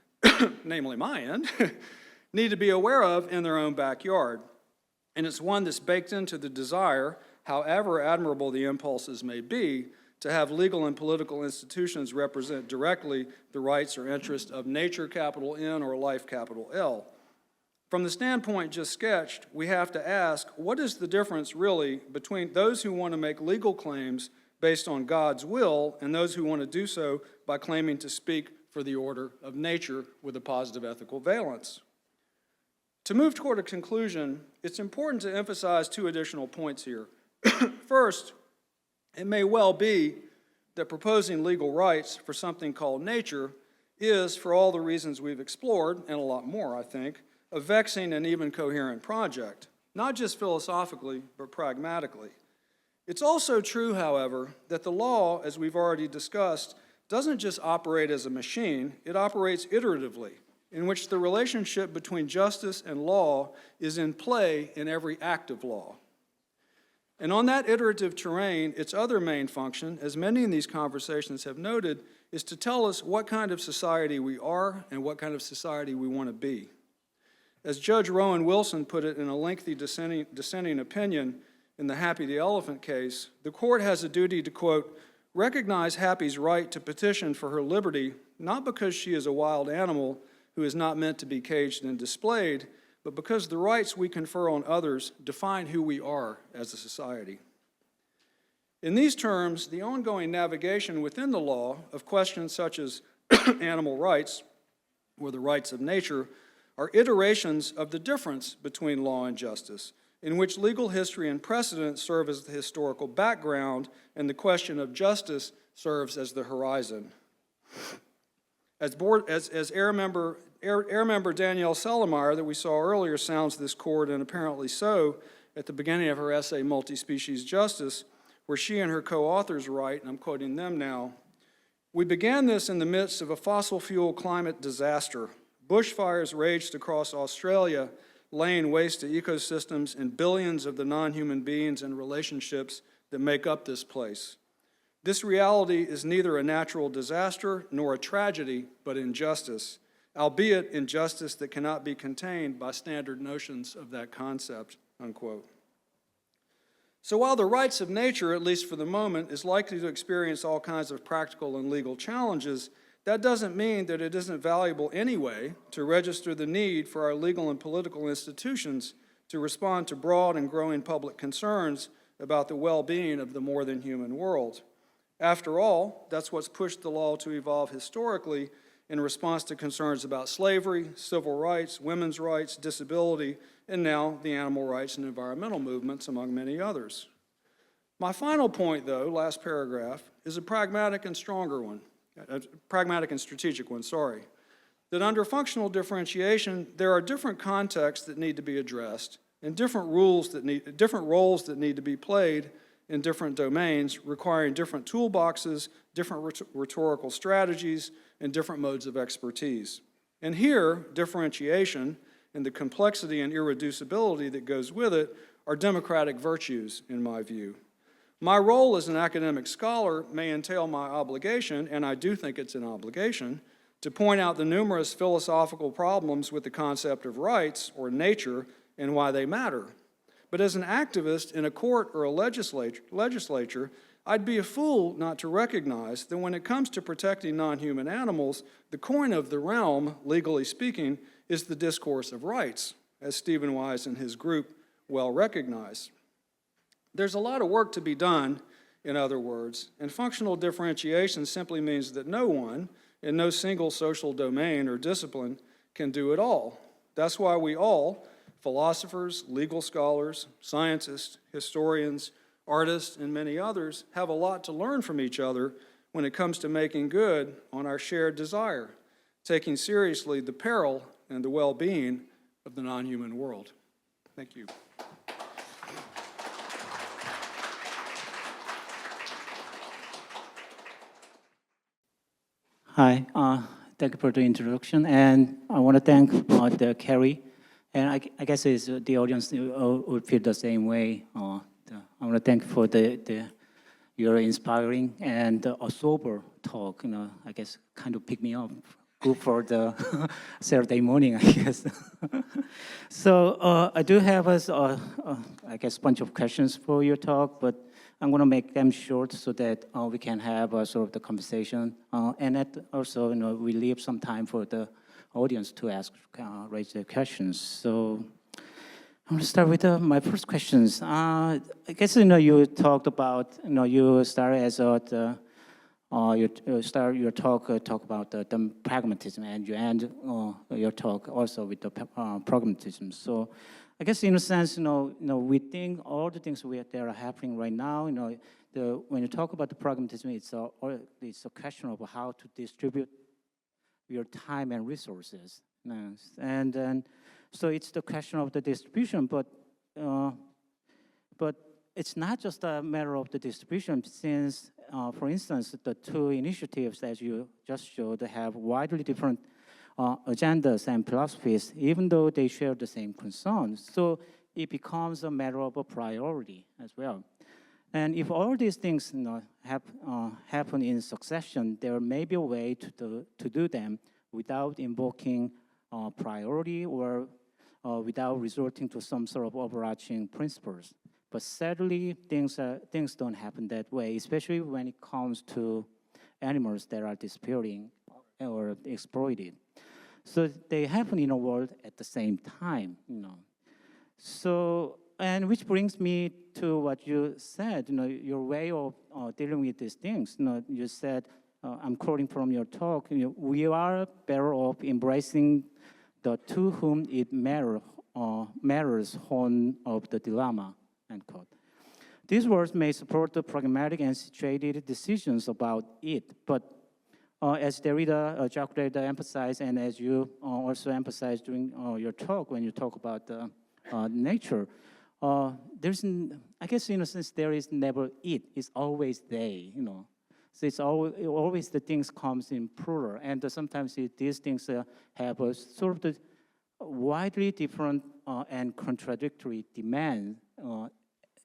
namely my end, need to be aware of in their own backyard. And it's one that's baked into the desire, however admirable the impulses may be, to have legal and political institutions represent directly the rights or interests of nature, capital N, or life, capital L. From the standpoint just sketched, we have to ask, what is the difference really between those who want to make legal claims based on God's will and those who want to do so by claiming to speak for the order of nature with a positive ethical valence? To move toward a conclusion, it's important to emphasize two additional points here. First, it may well be that proposing legal rights for something called nature is, for all the reasons we've explored, and a lot more, I think, a vexing and even coherent project, not just philosophically, but pragmatically. It's also true, however, that the law, as we've already discussed, doesn't just operate as a machine, it operates iteratively, in which the relationship between justice and law is in play in every act of law. And on that iterative terrain, its other main function, as many in these conversations have noted, is to tell us what kind of society we are and what kind of society we want to be. As Judge Rowan Wilson put it in a lengthy dissenting opinion in the Happy the Elephant case, the court has a duty to, quote, recognize Happy's right to petition for her liberty, not because she is a wild animal who is not meant to be caged and displayed, but because the rights we confer on others define who we are as a society. In these terms, the ongoing navigation within the law of questions such as animal rights or the rights of nature are iterations of the difference between law and justice, in which legal history and precedent serve as the historical background and the question of justice serves as the horizon. As Air Member Danielle Sellemeyer that we saw earlier sounds this chord, and apparently so, at the beginning of her essay, Multi-Species Justice, where she and her co-authors write, and I'm quoting them now, We began this in the midst of a fossil fuel climate disaster. Bushfires raged across Australia, laying waste to ecosystems and billions of the non-human beings and relationships that make up this place. This reality is neither a natural disaster nor a tragedy, but injustice, albeit injustice that cannot be contained by standard notions of that concept, unquote. So while the rights of nature, at least for the moment, is likely to experience all kinds of practical and legal challenges, that doesn't mean that it isn't valuable anyway to register the need for our legal and political institutions to respond to broad and growing public concerns about the well-being of the more than human world. After all, that's what's pushed the law to evolve historically in response to concerns about slavery, civil rights, women's rights, disability, and now the animal rights and environmental movements, among many others. My final point, though, last paragraph, is a pragmatic and strategic one, that under functional differentiation, there are different contexts that need to be addressed and different roles that need to be played in different domains, requiring different toolboxes, different rhetorical strategies, and different modes of expertise. And here, differentiation and the complexity and irreducibility that goes with it are democratic virtues, in my view. My role as an academic scholar may entail my obligation, and I do think it's an obligation, to point out the numerous philosophical problems with the concept of rights or nature and why they matter. But as an activist in a court or a legislature, I'd be a fool not to recognize that when it comes to protecting non-human animals, the coin of the realm, legally speaking, is the discourse of rights, as Stephen Wise and his group well recognize. There's a lot of work to be done, in other words, and functional differentiation simply means that no one, in no single social domain or discipline, can do it all. That's why we all, philosophers, legal scholars, scientists, historians, artists, and many others, have a lot to learn from each other when it comes to making good on our shared desire, taking seriously the peril and the well-being of the non-human world. Thank you.
Hi, thank you for the introduction, and I want to thank the Carrie, and I guess it's, the audience would feel the same way. I want to thank you for your inspiring and a sober talk. I guess kind of pick me up, good for the Saturday morning, I guess. So I do have I guess, bunch of questions for your talk, but I'm going to make them short so that we can have sort of the conversation, and that also, we leave some time for the audience to raise their questions. So I'm going to start with my first questions. I guess you talked about you started as you start your talk about the pragmatism, and you end your talk also with the pragmatism. So I guess in a sense, we think all the things that are happening right now, when you talk about the pragmatism, it's a question of how to distribute your time and resources. And then, so it's the question of the distribution, but it's not just a matter of the distribution, since, for instance, the two initiatives that you just showed have widely different agendas and philosophies, even though they share the same concerns. So it becomes a matter of a priority as well. And if all these things happen in succession, there may be a way to do them without invoking priority or without resorting to some sort of overarching principles. But sadly, things don't happen that way, especially when it comes to animals that are disappearing or exploited. So they happen in a world at the same time, So, and which brings me to what you said, your way of dealing with these things. You said, I'm quoting from your talk, we are better off embracing the to whom it matters horn of the dilemma, end quote. These words may support the pragmatic and situated decisions about it, but as Derrida, Jacques Derrida emphasized, and as you also emphasized during your talk when you talk about nature, I guess in a sense there is never it, it's always they, So it's always the things comes in plural, and sometimes these things have a sort of widely different and contradictory demands,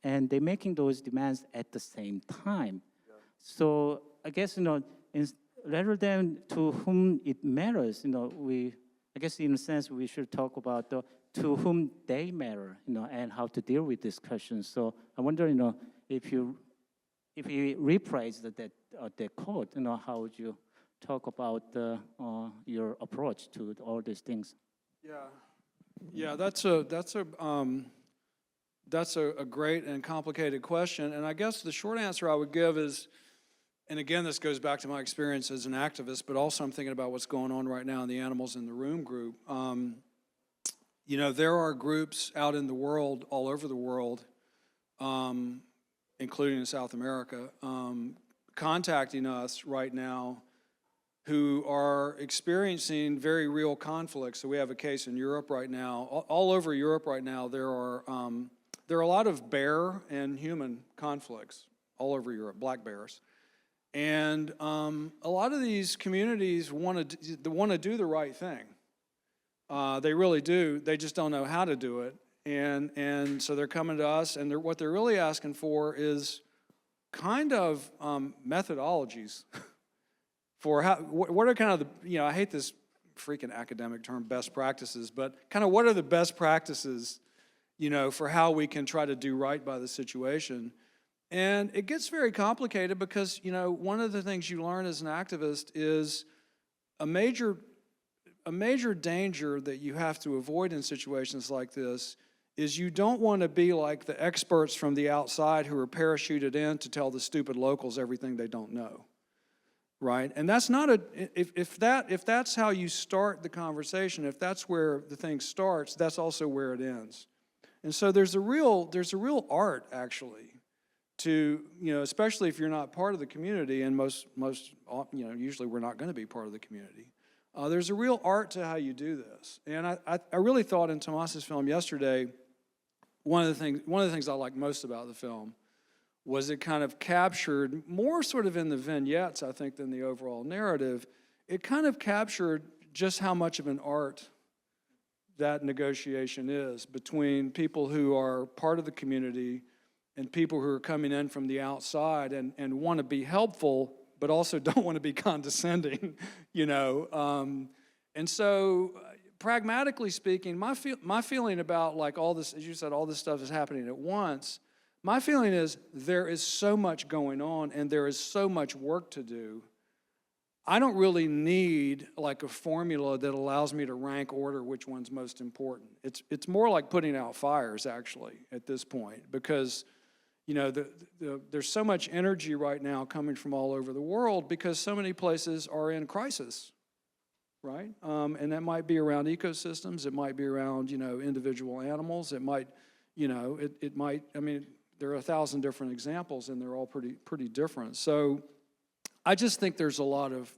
and they're making those demands at the same time. Yeah. So I guess rather than to whom it matters, I guess in a sense we should talk about to whom they matter, and how to deal with this question. So I wonder, if you rephrase that quote, how would you talk about your approach to all these things?
Yeah, that's a great and complicated question, and I guess the short answer I would give is, and again, this goes back to my experience as an activist, but also I'm thinking about what's going on right now in the Animals in the Room group. There are groups out in the world, all over the world, including in South America, contacting us right now who are experiencing very real conflicts. So we have a case in Europe right now. All over Europe right now, there are a lot of bear and human conflicts all over Europe, black bears. And a lot of these communities want to do the right thing. They really do. They just don't know how to do it. And so they're coming to us, and what they're really asking for is kind of methodologies for what are kind of the, I hate this freaking academic term, best practices, but kind of what are the best practices, for how we can try to do right by the situation. And it gets very complicated because, one of the things you learn as an activist is a major danger that you have to avoid in situations like this is you don't want to be like the experts from the outside who are parachuted in to tell the stupid locals everything they don't know, right? And that's not if that's how you start the conversation, if that's where the thing starts, that's also where it ends. And so there's a real art actually to, especially if you're not part of the community, and most usually we're not going to be part of the community. There's a real art to how you do this. And I really thought in Tomas's film yesterday, one of the things I liked most about the film was it kind of captured, more sort of in the vignettes, I think, than the overall narrative, it kind of captured just how much of an art that negotiation is between people who are part of the community and people who are coming in from the outside and want to be helpful, but also don't want to be condescending, And so, pragmatically speaking, my feeling about like all this, as you said, all this stuff is happening at once, my feeling is there is so much going on and there is so much work to do. I don't really need like a formula that allows me to rank order which one's most important. It's more like putting out fires, actually, at this point, because there's so much energy right now coming from all over the world because so many places are in crisis, right? And that might be around ecosystems. It might be around, individual animals. It might, there are 1,000 different examples, and they're all pretty different. So I just think there's a lot of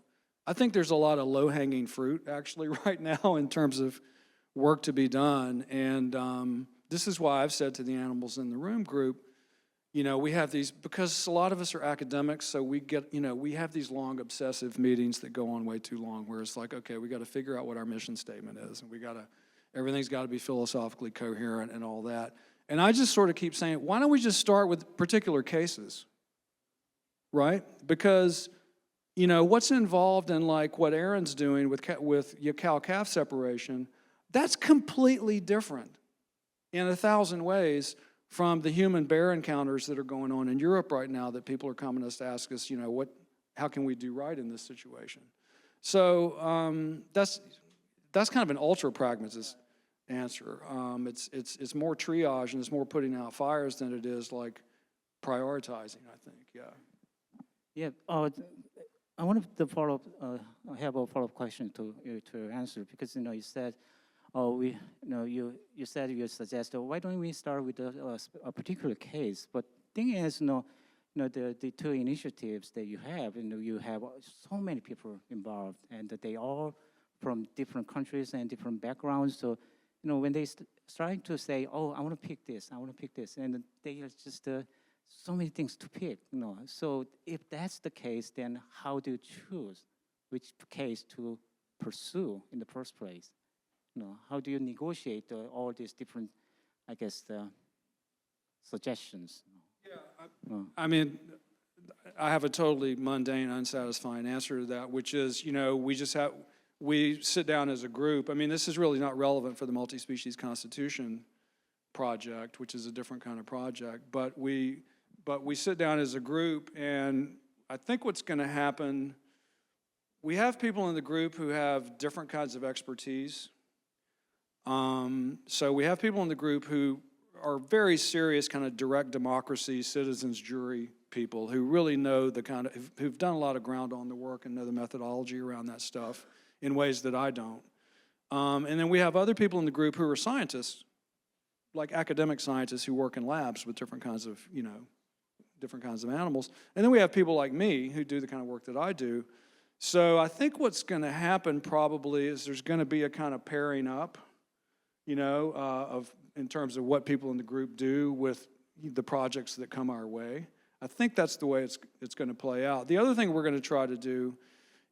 low-hanging fruit, actually, right now in terms of work to be done. And this is why I've said to the Animals in the Room group, we have these, because a lot of us are academics, so we have these long obsessive meetings that go on way too long, where it's like, okay, we got to figure out what our mission statement is, and everything's got to be philosophically coherent and all that. And I just sort of keep saying, why don't we just start with particular cases, right? Because, what's involved in like what Aaron's doing with cow-calf separation, that's completely different in 1,000 ways from the human bear encounters that are going on in Europe right now that people are coming to us to ask us, how can we do right in this situation? So that's kind of an ultra-pragmatist answer. It's more triage and it's more putting out fires than it is like prioritizing, I think,
Yeah, I wanted to follow up, have a follow-up question to answer, because, you said, you said you suggested, why don't we start with a particular case? But thing is, the two initiatives that you have so many people involved, and they all from different countries and different backgrounds. So, when they trying to say, oh, I want to pick this, and they are just so many things to pick, So if that's the case, then how do you choose which case to pursue in the first place? How do you negotiate all these different, I guess, suggestions?
Yeah, I mean, I have a totally mundane, unsatisfying answer to that, which is, we sit down as a group. I mean, this is really not relevant for the Multi-Species Constitution project, which is a different kind of project, but we sit down as a group, and I think what's going to happen, we have people in the group who have different kinds of expertise. So we have people in the group who are very serious kind of direct democracy, citizens jury people who really know who've done a lot of ground on the work and know the methodology around that stuff in ways that I don't. And then we have other people in the group who are scientists, like academic scientists who work in labs with different kinds of animals. And then we have people like me who do the kind of work that I do. So I think what's going to happen probably is there's going to be a kind of pairing up, in terms of what people in the group do with the projects that come our way. I think that's the way it's going to play out. The other thing we're going to try to do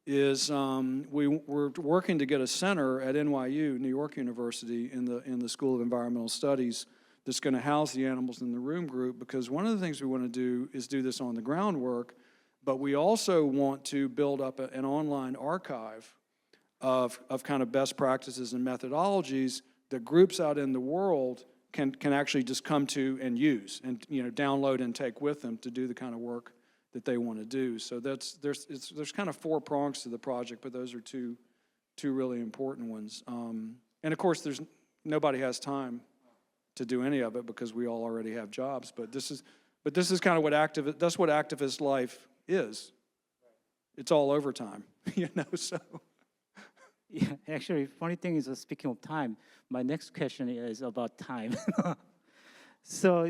is we're working to get a center at NYU, New York University, in the School of Environmental Studies that's going to house the Animals in the Room group, because one of the things we want to do is do this on the groundwork, but we also want to build up an online archive of kind of best practices and methodologies that groups out in the world can actually just come to and use and download and take with them to do the kind of work that they want to do. So there's kind of 4 prongs to the project, but those are two really important ones. And of course, nobody has time to do any of it because we all already have jobs. But this is kind of what activist life is. It's all overtime, So.
Yeah, actually, funny thing is, speaking of time, my next question is about time. So,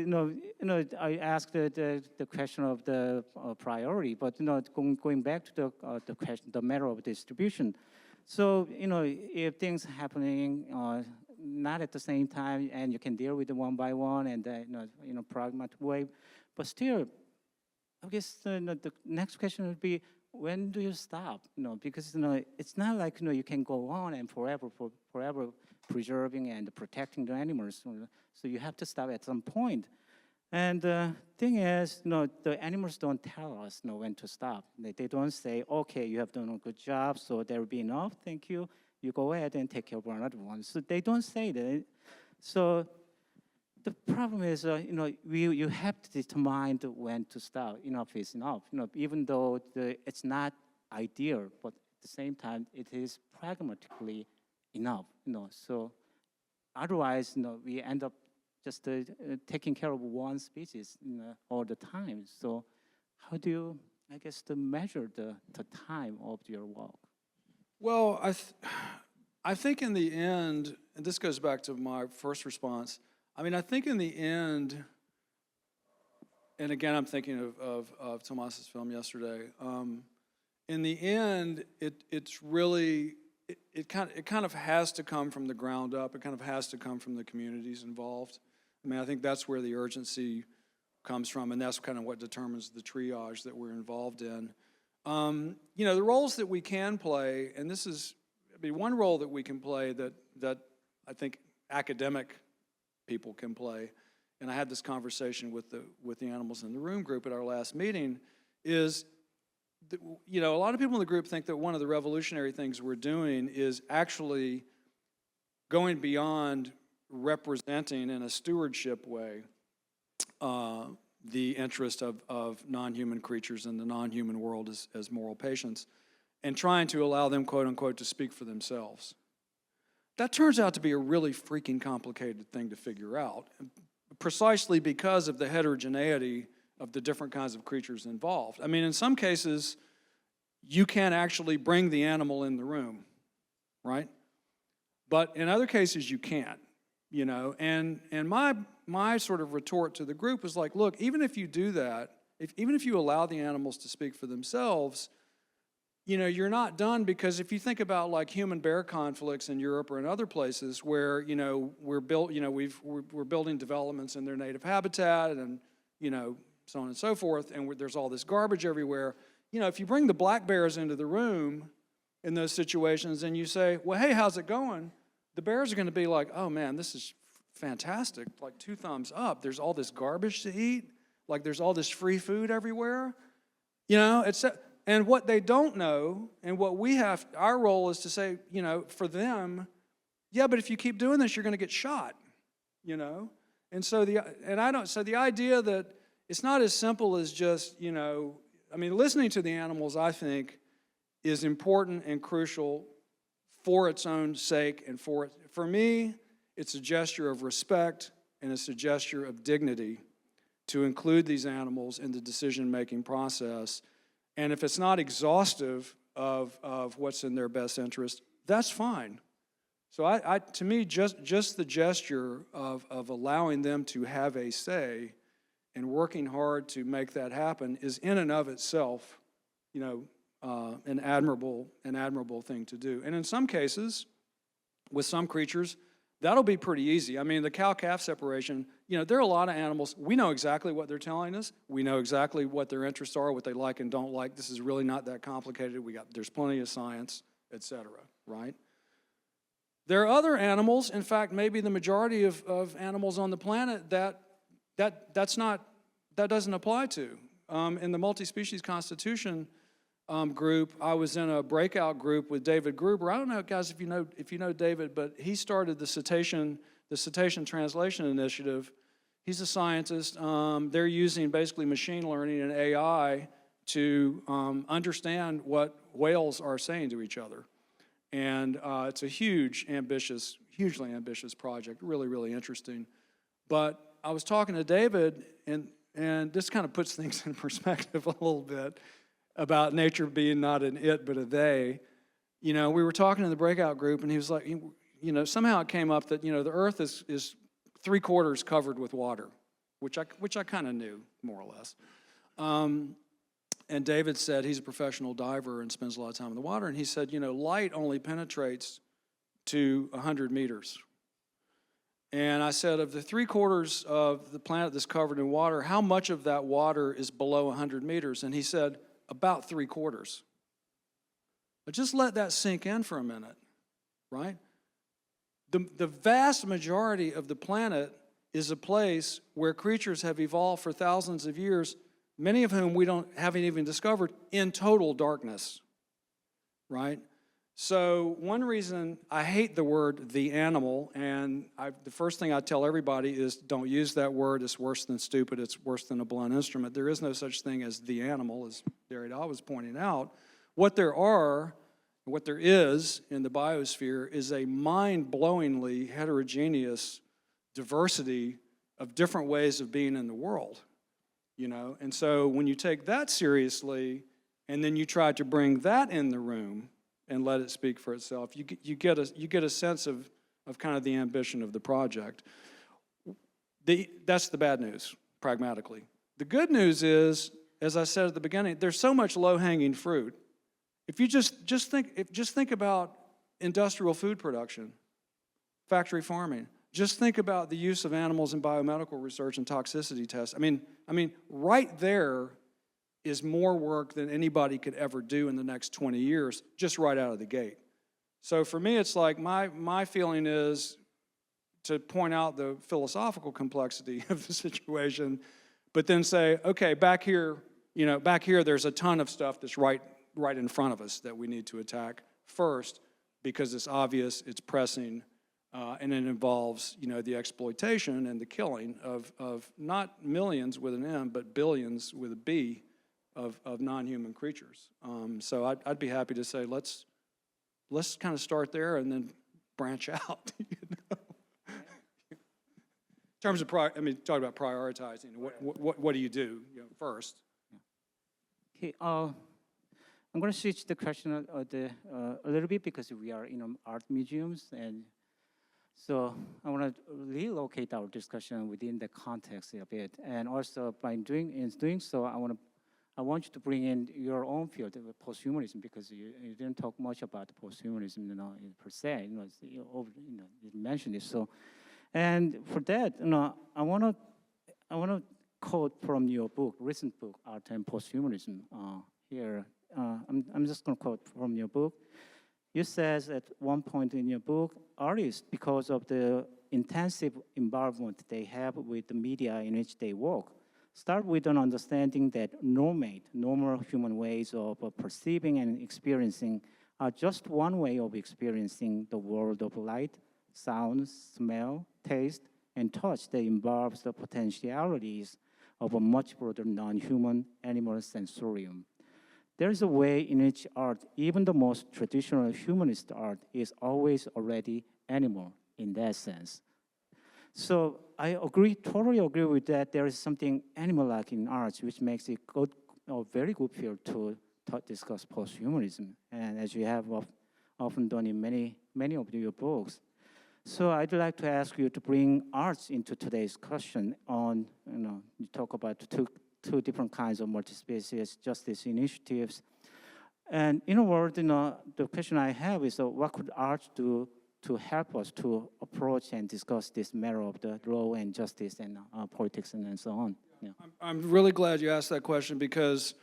I asked the question of the priority, but, going back to the question, the matter of distribution. So, if things happening not at the same time, and you can deal with them one by one, and pragmatic way, but still, I guess the next question would be, when do you stop? Because it's not like you can go on and forever preserving and protecting the animals. So you have to stop at some point. And the thing is, the animals don't tell us when to stop. They don't say, okay, you have done a good job, so there will be enough. Thank you. You go ahead and take care of another one. So they don't say that. So the problem is, you have to determine when to stop. Enough is enough. Even though it's not ideal, but at the same time, it is pragmatically enough. So otherwise, we end up just taking care of one species all the time. So how do you, I guess, to measure the time of your work?
Well, I think in the end, and this goes back to my first response. I mean, I think in the end, and again, I'm thinking of Tomas's film yesterday. In the end, it's really it kind of has to come from the ground up. It kind of has to come from the communities involved. I mean, I think that's where the urgency comes from, and that's kind of what determines the triage that we're involved in. The roles that we can play, and this is, one role that we can play that I think academic people can play, and I had this conversation with the Animals in the Room group at our last meeting, is that, a lot of people in the group think that one of the revolutionary things we're doing is actually going beyond representing in a stewardship way the interest of non-human creatures in the non-human world as moral patients, and trying to allow them, quote unquote, to speak for themselves. That turns out to be a really freaking complicated thing to figure out, precisely because of the heterogeneity of the different kinds of creatures involved. I mean, in some cases, you can actually bring the animal in the room, right? But in other cases, you can't, And my sort of retort to the group was like, look, even if you do that, even if you allow the animals to speak for themselves, you're not done, because if you think about like human-bear conflicts in Europe or in other places where we're building developments in their native habitat, and so on and so forth, and there's all this garbage everywhere. You know, if you bring the black bears into the room in those situations and you say, well, hey, how's it going? The bears are going to be like, oh, man, this is fantastic, like 2 thumbs up. There's all this garbage to eat. Like there's all this free food everywhere. You know, and what they don't know and what we have, our role is to say, you know, for them, yeah, but if you keep doing this, you're going to get shot, you know? And so the idea that it's not as simple as just, you know, I mean, listening to the animals, I think, is important and crucial for its own sake and for me, it's a gesture of respect and it's a gesture of dignity to include these animals in the decision-making process. And if it's not exhaustive of what's in their best interest, that's fine. So to me, just the gesture of allowing them to have a say and working hard to make that happen is in and of itself, you know, an admirable thing to do. And in some cases, with some creatures, that'll be pretty easy. I mean, the cow-calf separation, you know, there are a lot of animals. We know exactly what they're telling us. We know exactly what their interests are, what they like and don't like. This is really not that complicated. There's plenty of science, et cetera, right? There are other animals, in fact, maybe the majority of animals on the planet that doesn't apply to. In the multi-species constitution group, I was in a breakout group with David Gruber. I don't know, guys, if you know David, but he started the Cetacean Translation Initiative. He's a scientist. They're using basically machine learning and AI to understand what whales are saying to each other. And it's a hugely ambitious project, really, really interesting. But I was talking to David, and this kind of puts things in perspective a little bit about nature being not an it but a they. You know, we were talking in the breakout group, and he was like, you know, somehow it came up that, you know, the Earth is 3/4 covered with water, which I kind of knew, more or less. And David said he's a professional diver and spends a lot of time in the water, and he said, you know, light only penetrates to 100 meters. And I said, of the 3/4 of the planet that's covered in water, how much of that water is below 100 meters? And he said, about 3/4. But just let that sink in for a minute, right? The vast majority of the planet is a place where creatures have evolved for thousands of years, many of whom we haven't even discovered, in total darkness, right? So one reason I hate the word the animal, and the first thing I tell everybody is don't use that word. It's worse than stupid. It's worse than a blunt instrument. There is no such thing as the animal, as Derrida was pointing out. What there is in the biosphere is a mind-blowingly heterogeneous diversity of different ways of being in the world, you know? And so when you take that seriously and then you try to bring that in the room and let it speak for itself, you get a sense of kind of the ambition of the project. That's the bad news, pragmatically. The good news is, as I said at the beginning, there's so much low-hanging fruit. If you just think about industrial food production, factory farming. Just think about the use of animals in biomedical research and toxicity tests. I mean, right there is more work than anybody could ever do in the next 20 years, just right out of the gate. So for me, it's like my feeling is to point out the philosophical complexity of the situation, but then say, okay, back here there's a ton of stuff that's right in front of us that we need to attack first because it's obvious, it's pressing, and it involves, you know, the exploitation and the killing of not millions with an M, but billions with a B of non-human creatures. So I'd be happy to say let's kind of start there and then branch out. You know? In terms of talk about prioritizing. What do you do, you know, first?
Okay. I'm going to switch the question a little bit because we are in art museums, and so I want to relocate our discussion within the context a bit, and also by doing so, I want you to bring in your own field of posthumanism because you didn't talk much about posthumanism, you know, per se. You mentioned it. So, and for that, you know, I want to quote from your book, recent book, Art and Posthumanism. Here, I'm just going to quote from your book. You says at one point in your book, artists, because of the intensive involvement they have with the media in which they work, start with an understanding that normal human ways of perceiving and experiencing are just one way of experiencing the world of light, sound, smell, taste, and touch that involves the potentialities of a much broader non-human animal sensorium. There is a way in which art, even the most traditional humanist art, is always already animal in that sense. So I totally agree with that. There is something animal-like in art, which makes it a very good field to discuss posthumanism, and as you have often done in many of your books. So I'd like to ask you to bring arts into today's discussion on, you talk about two different kinds of multi-species justice initiatives. And in a word, the question I have is, what could art do to help us to approach and discuss this matter of the law and justice and politics and so on? Yeah.
I'm really glad you asked that question, because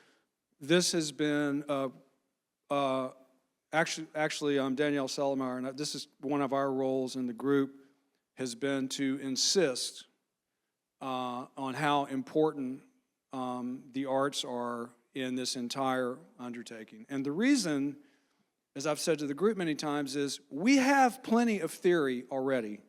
this has been actually, I'm Danielle Sellemeyer, and this is one of our roles in the group, has been to insist on how important the arts are in this entire undertaking. And the reason, as I've said to the group many times, is we have plenty of theory already,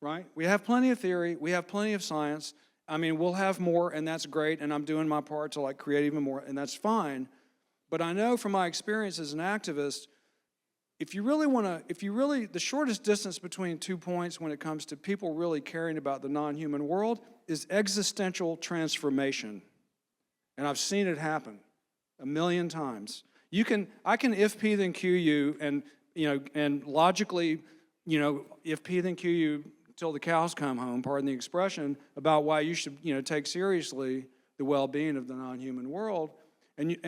right? We have plenty of theory, we have plenty of science. I mean, we'll have more, and that's great, and I'm doing my part to create even more, and that's fine. But I know from my experience as an activist, the shortest distance between 2 points when it comes to people really caring about the non-human world is existential transformation. And I've seen it happen a million times. I can if P then Q you, and logically, if P then Q you till the cows come home, pardon the expression, about why you should, take seriously the well-being of the non-human world. And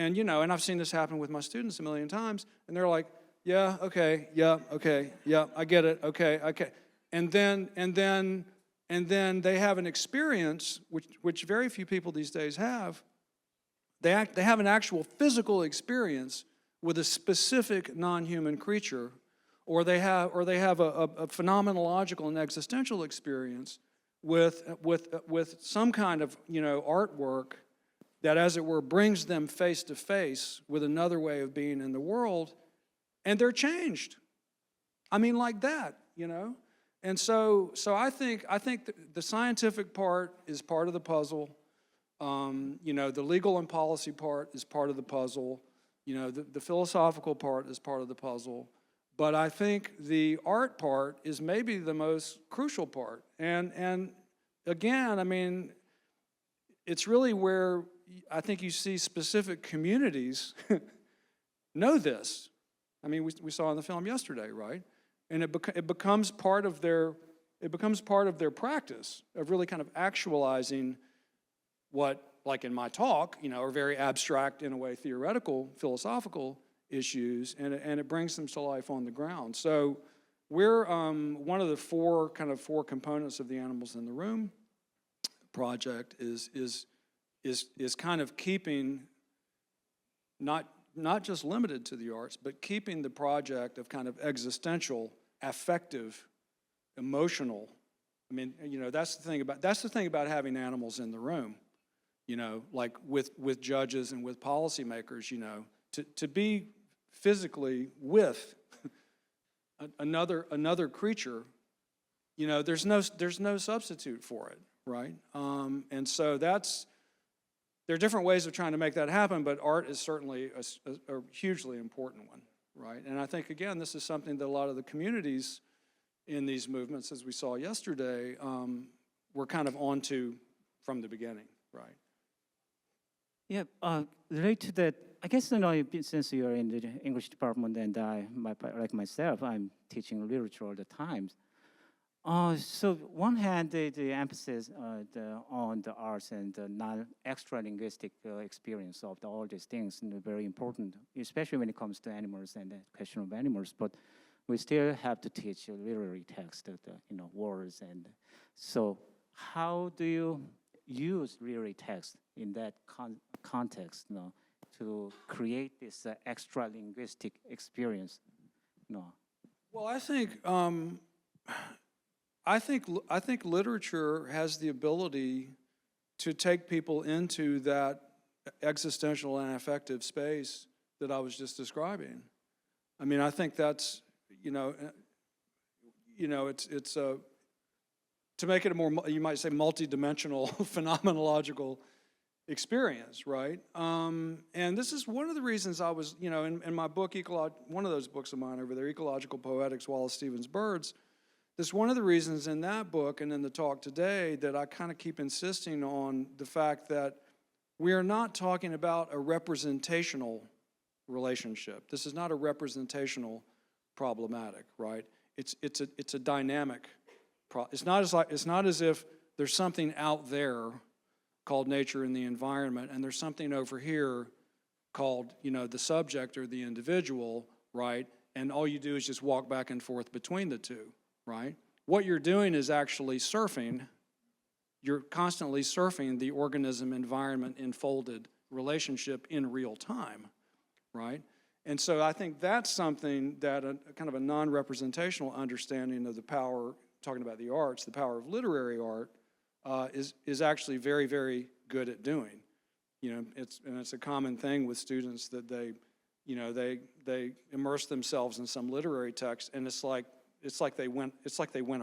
I've seen this happen with my students a million times, and they're like, yeah, okay, I get it, okay. And then they have an experience, which very few people these days have. They have an actual physical experience with a specific non-human creature, or they have a phenomenological and existential experience with some kind of artwork that, as it were, brings them face to face with another way of being in the world, and they're changed. I mean, like that, And so I think the scientific part is part of the puzzle. The legal and policy part is part of the puzzle. The philosophical part is part of the puzzle. But I think the art part is maybe the most crucial part. And again, I mean, it's really where I think you see specific communities know this. I mean, we saw in the film yesterday, right? And it becomes part of their practice of really kind of actualizing what, like in my talk, are very abstract, in a way, theoretical, philosophical issues, and it brings them to life on the ground. So we're one of the four components of the Animals in the Room project is kind of keeping, not just limited to the arts, but keeping the project of kind of existential, affective, emotional. I mean, that's the thing about having animals in the room. Like with judges and with policymakers, to be physically with another creature, there's no substitute for it, right? And so there are different ways of trying to make that happen, but art is certainly a hugely important one, right? And I think, again, this is something that a lot of the communities in these movements, as we saw yesterday, were kind of onto from the beginning, right?
Yeah, related to that, I guess, since you're in the English department and like myself, I'm teaching literature all the time. So one hand, the emphasis on the arts and the non-extra-linguistic experience of all these things is very important, especially when it comes to animals and the question of animals. But we still have to teach literary text, words. And so how do you use literary text in that context, to create this extra linguistic experience?
Well, I think literature has the ability to take people into that existential and affective space that I was just describing. I mean, I think that's, it's to make it a more, you might say, multidimensional phenomenological experience, right? And this is one of the reasons I was, in my book, one of those books of mine over there, Ecological Poetics, Wallace Stevens' Birds, this is one of the reasons in that book and in the talk today that I kind of keep insisting on the fact that we are not talking about a representational relationship. This is not a representational problematic, right? It's a dynamic. It's not as if there's something out there called nature and the environment, and there's something over here called, the subject or the individual, right? And all you do is just walk back and forth between the two, right? What you're doing is actually surfing. You're constantly surfing the organism-environment enfolded relationship in real time, right? And so I think that's something that a kind of a non-representational understanding of the power, talking about the arts, the power of literary art, is actually very, very good at doing. It's a common thing with students that they immerse themselves in some literary text, and it's like they went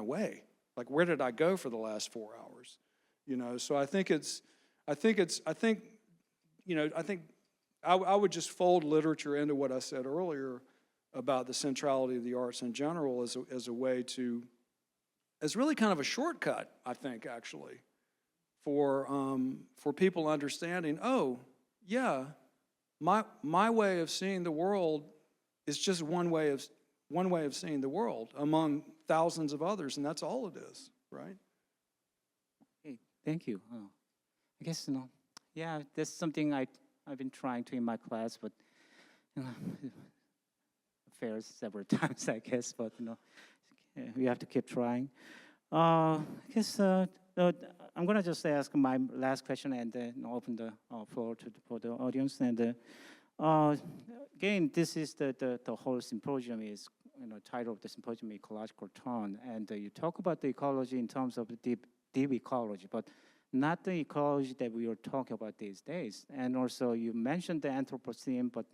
away. Like, where did I go for the last 4 hours? So I think I would just fold literature into what I said earlier about the centrality of the arts in general as a way to, as really kind of a shortcut, I think, actually, for people understanding, oh, yeah, my way of seeing the world is just one way of seeing the world among thousands of others, and that's all it is, right?
Okay, thank you. I guess, yeah, that's something I've been trying to in my class, but fails several times, I guess, but we have to keep trying. I guess I'm gonna just ask my last question and then open the floor for the audience. And again, this is the whole symposium is title of the symposium, Ecological Tone, and you talk about the ecology in terms of the deep ecology, but not the ecology that we are talking about these days. And also, you mentioned the Anthropocene, but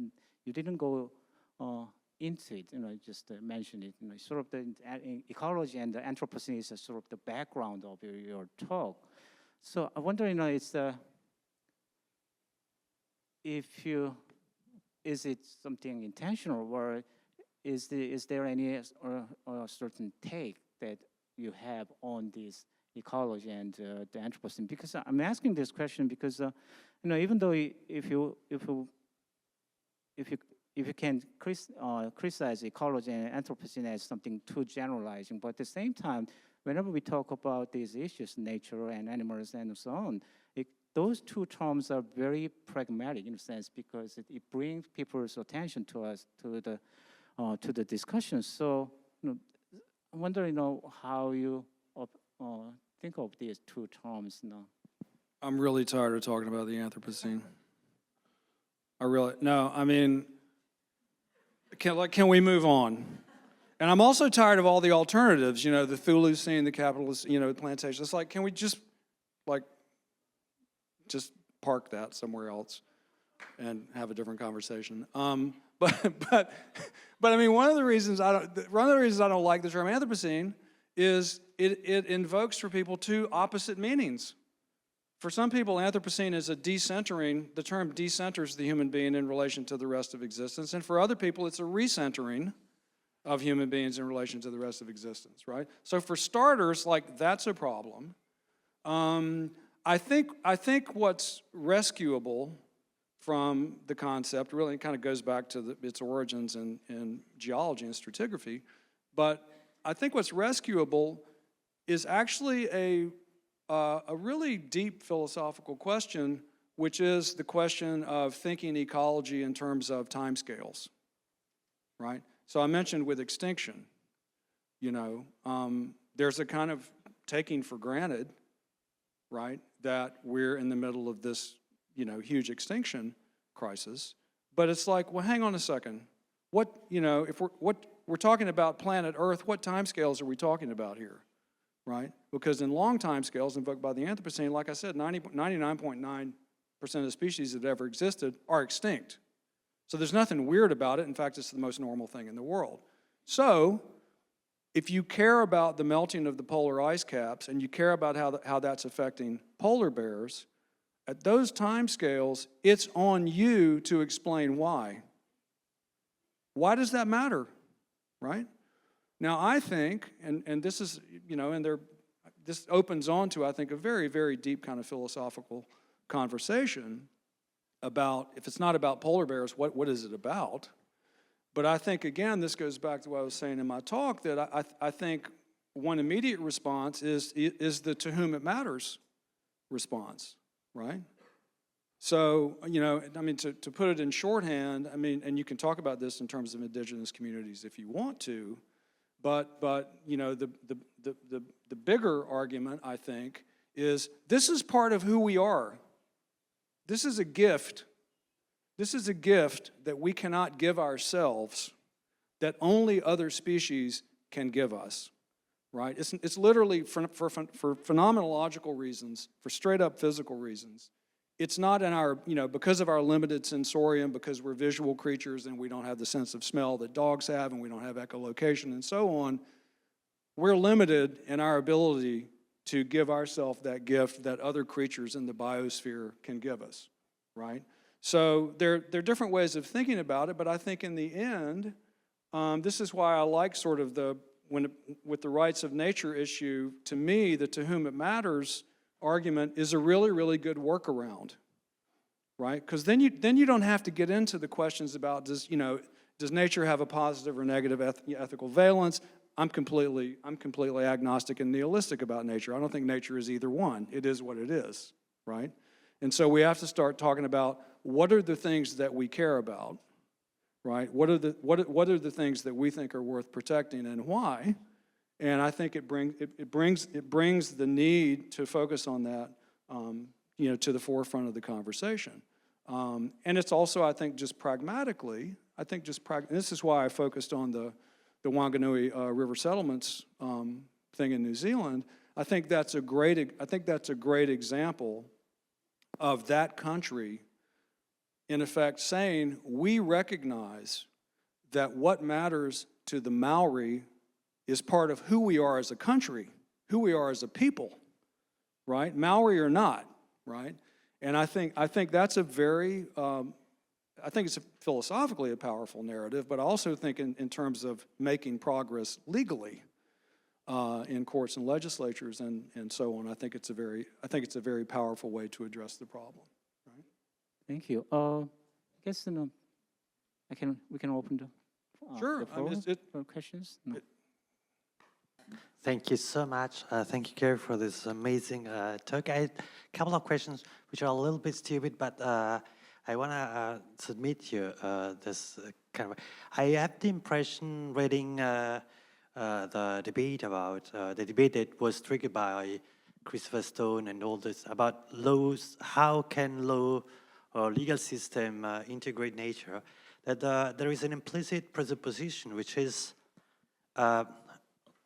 you didn't go into it. Just mention it. Sort of the ecology and the Anthropocene is sort of the background of your talk. So I wonder, is it something intentional, or is there any certain take that you have on this ecology and the Anthropocene? Because I'm asking this question because even though if you can criticize ecology and Anthropocene as something too generalizing, but at the same time, whenever we talk about these issues, nature and animals and so on, those two terms are very pragmatic in a sense because it brings people's attention to us to the discussion. So I wonder, how you think of these two terms now.
I'm really tired of talking about the Anthropocene. Can we move on? And I'm also tired of all the alternatives, the Thulucene, the capitalist, the plantation. It's like, can we just park that somewhere else and have a different conversation? But I mean, one of the reasons I don't like the term Anthropocene is it invokes for people two opposite meanings. For some people, Anthropocene is the term decenters the human being in relation to the rest of existence, and for other people, it's a recentering of human beings in relation to the rest of existence, right? So for starters, that's a problem. I think what's rescuable from the concept really kind of goes back to its origins in geology and stratigraphy, but I think what's rescuable is actually a really deep philosophical question, which is the question of thinking ecology in terms of timescales, right? So I mentioned with extinction, there's a kind of taking for granted, right, that we're in the middle of this, huge extinction crisis. But it's like, well, hang on a second. If we're talking about planet Earth, what timescales are we talking about here, right? Because in long timescales invoked by the Anthropocene, like I said, 99.9% of the species that ever existed are extinct. So there's nothing weird about it. In fact, it's the most normal thing in the world. So if you care about the melting of the polar ice caps and you care about how that's affecting polar bears, at those timescales, it's on you to explain why. Why does that matter, right? Now, I think, and this is, this opens on to, I think, a very, very deep kind of philosophical conversation about, if it's not about polar bears, what is it about? But I think, again, this goes back to what I was saying in my talk, that I think one immediate response is the to whom it matters response, right? So, to put it in shorthand, and you can talk about this in terms of indigenous communities if you want to, but the bigger argument, I think, is this is part of who we are. This is a gift. This is a gift that we cannot give ourselves, that only other species can give us, right? It's literally for phenomenological reasons, for straight up physical reasons. It's not in our, because of our limited sensorium, because we're visual creatures and we don't have the sense of smell that dogs have and we don't have echolocation and so on, we're limited in our ability to give ourselves that gift that other creatures in the biosphere can give us, right? So there are different ways of thinking about it, but I think in the end, this is why I like sort of with the rights of nature issue, to me, the to whom it matters argument is a really, really good workaround, right? Because then you don't have to get into the questions about does nature have a positive or negative ethical valence? I'm completely agnostic and nihilistic about nature. I don't think nature is either one. It is what it is, right? And so we have to start talking about what are the things that we care about, right? What are the things that we think are worth protecting and why? And I think it brings the need to focus on that, to the forefront of the conversation. And it's also, I think, just pragmatically. This is why I focused on the Wanganui River settlements thing in New Zealand. I think that's a great example of that country, in effect, saying we recognize that what matters to the Maori is part of who we are as a country, who we are as a people, right? Maori or not, right? And I think that's a very, I think it's philosophically a powerful narrative, but I also think in terms of making progress legally in courts and legislatures and so on, I think it's a very powerful way to address the problem. Right?
Thank you. I guess we can open the floor for questions. No.
Thank you so much. Thank you, Gary, for this amazing talk. I had a couple of questions which are a little bit stupid, but I want to submit you this kind of. I have the impression reading the debate that was triggered by Christopher Stone and all this about laws. How can law or legal system integrate nature? That there is an implicit presupposition, which is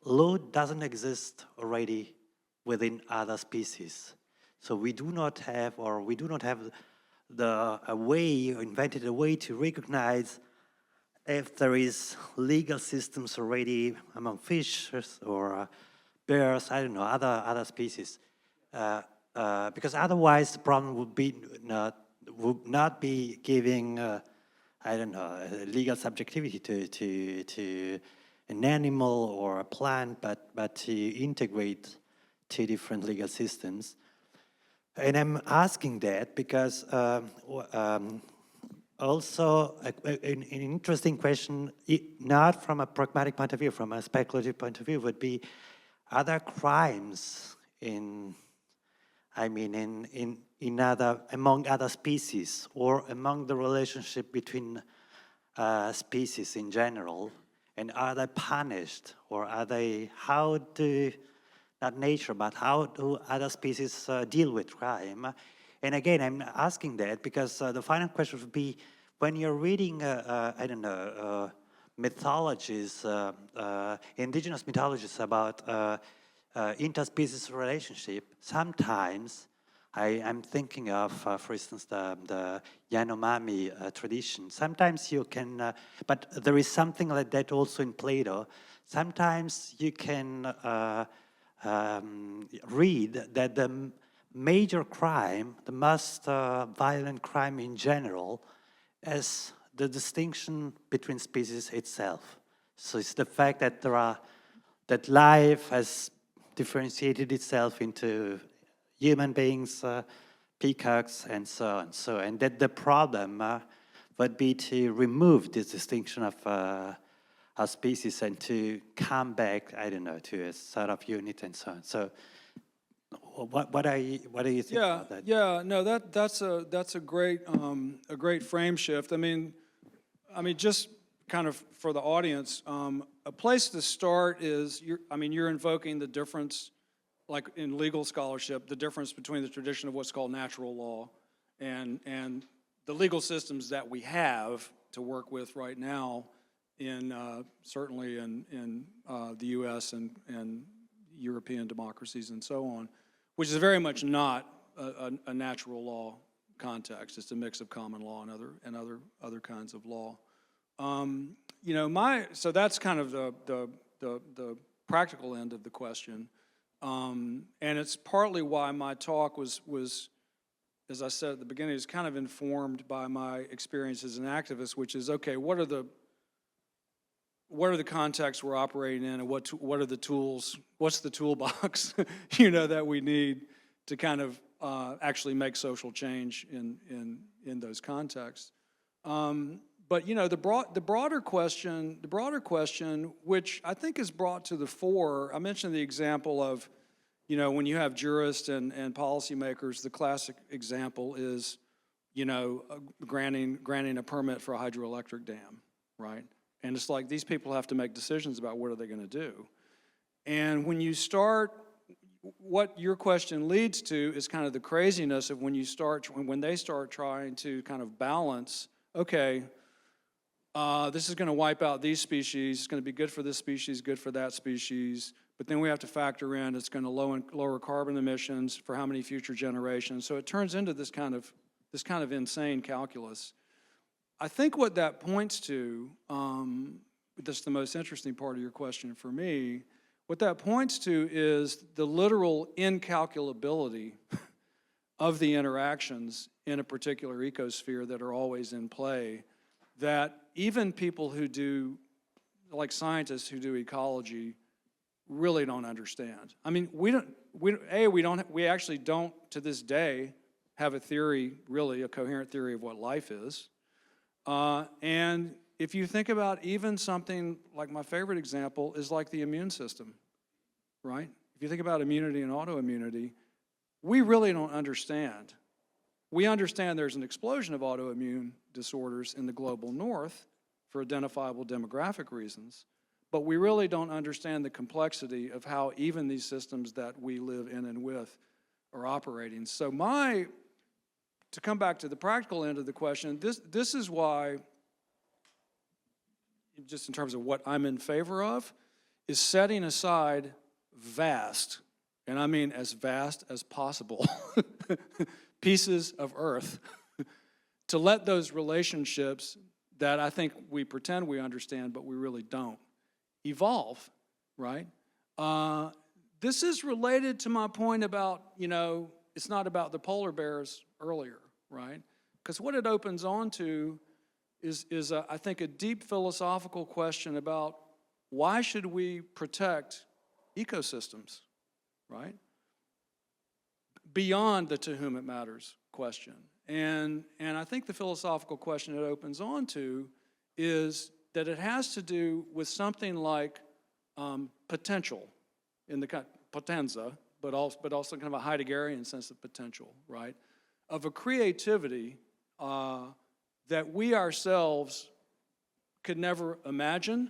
law doesn't exist already within other species. So we do not have invented a way to recognize if there is legal systems already among fishes or bears, I don't know, other species. Because otherwise the problem would not be giving, legal subjectivity to an animal or a plant, but to integrate two different legal systems. And I'm asking that because also an interesting question, not from a pragmatic point of view, from a speculative point of view, would be other crimes among other species or among the relationship between species in general. And are they punished, or how do not nature, but how do other species deal with crime? And again, I'm asking that because the final question would be, when you're reading, I don't know, mythologies, indigenous mythologies about interspecies relationship, sometimes I'm thinking of, for instance, the Yanomami tradition. Sometimes you can, but there is something like that also in Plato. Sometimes you can read that the major crime, the most violent crime in general, is the distinction between species itself. So it's the fact that that life has differentiated itself into human beings, peacocks, and so on. And that the problem would be to remove this distinction of our species and to come back, I don't know, to a sort of unit and so on. So, what do you think about that?
Yeah, no, that's a great frame shift. I mean, just kind of for the audience, a place to start is you're invoking the difference, like in legal scholarship, the difference between the tradition of what's called natural law and the legal systems that we have to work with right now in certainly in the U.S. and European democracies and so on, which is very much not a natural law context. It's a mix of common law and other kinds of law. So that's kind of the practical end of the question. And it's partly why my talk was, as I said at the beginning, is kind of informed by my experience as an activist, which is, okay, what are the contexts we're operating in, and what are the tools, what's the toolbox, that we need to kind of actually make social change in those contexts. But the broader question, which I think is brought to the fore, I mentioned the example of, when you have jurists and policymakers, the classic example is, granting a permit for a hydroelectric dam, right? And it's like these people have to make decisions about what are they going to do. And when you start, what your question leads to is kind of the craziness of when they start trying to kind of balance, okay, this is going to wipe out these species, it's going to be good for this species, good for that species, but then we have to factor in it's going to lower carbon emissions for how many future generations. So it turns into this kind of insane calculus. I think what that points to, that's the most interesting part of your question for me, what that points to is the literal incalculability of the interactions in a particular ecosphere that are always in play, that even people who do, like scientists who do ecology, really don't understand. I mean, we actually don't, to this day, have a theory, really a coherent theory of what life is. And if you think about even something like my favorite example is like the immune system, right? If you think about immunity and autoimmunity, we really don't understand. We understand there's an explosion of autoimmune disorders in the global north for identifiable demographic reasons, but we really don't understand the complexity of how even these systems that we live in and with are operating. So to come back to the practical end of the question, this is why, just in terms of what I'm in favor of, is setting aside vast, and I mean as vast as possible, pieces of earth to let those relationships that I think we pretend we understand, but we really don't, evolve, right? This is related to my point about, it's not about the polar bears earlier, right? Because what it opens on to is I think, a deep philosophical question about why should we protect ecosystems, right? Beyond the to whom it matters question. And I think the philosophical question it opens on to is that it has to do with something like potential, in the potenza, but also kind of a Heideggerian sense of potential, right? Of a creativity that we ourselves could never imagine,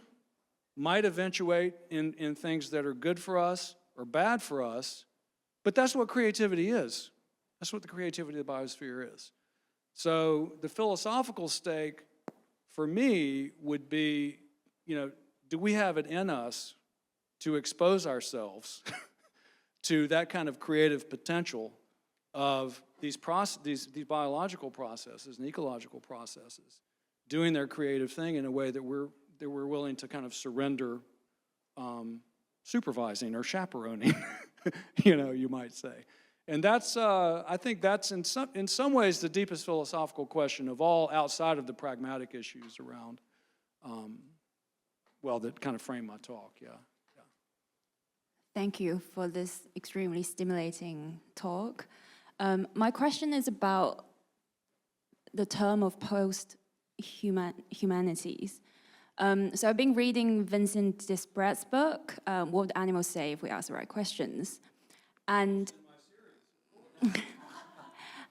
might eventuate in things that are good for us, or bad for us, but that's what creativity is. That's what the creativity of the biosphere is. So the philosophical stake for me would be, do we have it in us to expose ourselves to that kind of creative potential of these biological processes and ecological processes, doing their creative thing in a way that we're willing to kind of surrender supervising or chaperoning, you might say. And that's, I think that's in some ways the deepest philosophical question of all outside of the pragmatic issues around, that kind of frame my talk, yeah.
Thank you for this extremely stimulating talk. My question is about the term of post-humanities. So I've been reading Vincent Disbrett's book, What Would Animals Say If We Asked the Right Questions? And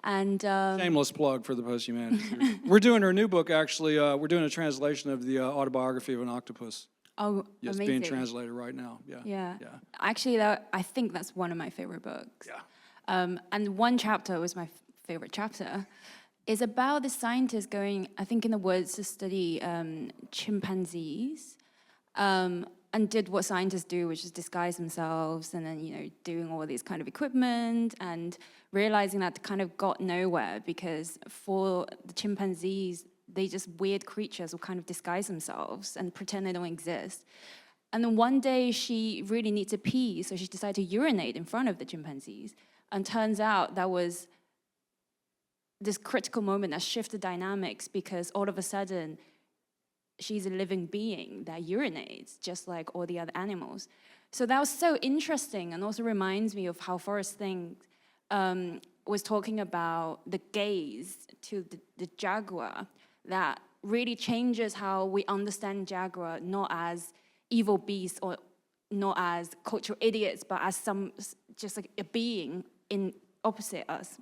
shameless plug for the post-humanities. We're doing her new book, actually. We're doing a translation of the autobiography of an octopus.
Oh,
yes,
amazing.
being translated right now. Yeah.
Actually, I think that's one of my favorite books.
Yeah.
And one chapter was my favorite chapter. It's about the scientists going, I think in the woods, to study chimpanzees, and did what scientists do, which is disguise themselves, and then doing all these kind of equipment, and realizing that kind of got nowhere because for the chimpanzees, they just weird creatures will kind of disguise themselves and pretend they don't exist. And then one day she really needs to pee, so she decided to urinate in front of the chimpanzees. And turns out that was this critical moment that shifted dynamics because all of a sudden she's a living being that urinates just like all the other animals. So that was so interesting and also reminds me of how Forrest Think was talking about the gaze to the jaguar that really changes how we understand jaguar, not as evil beasts or not as cultural idiots, but as just like a being in opposite us.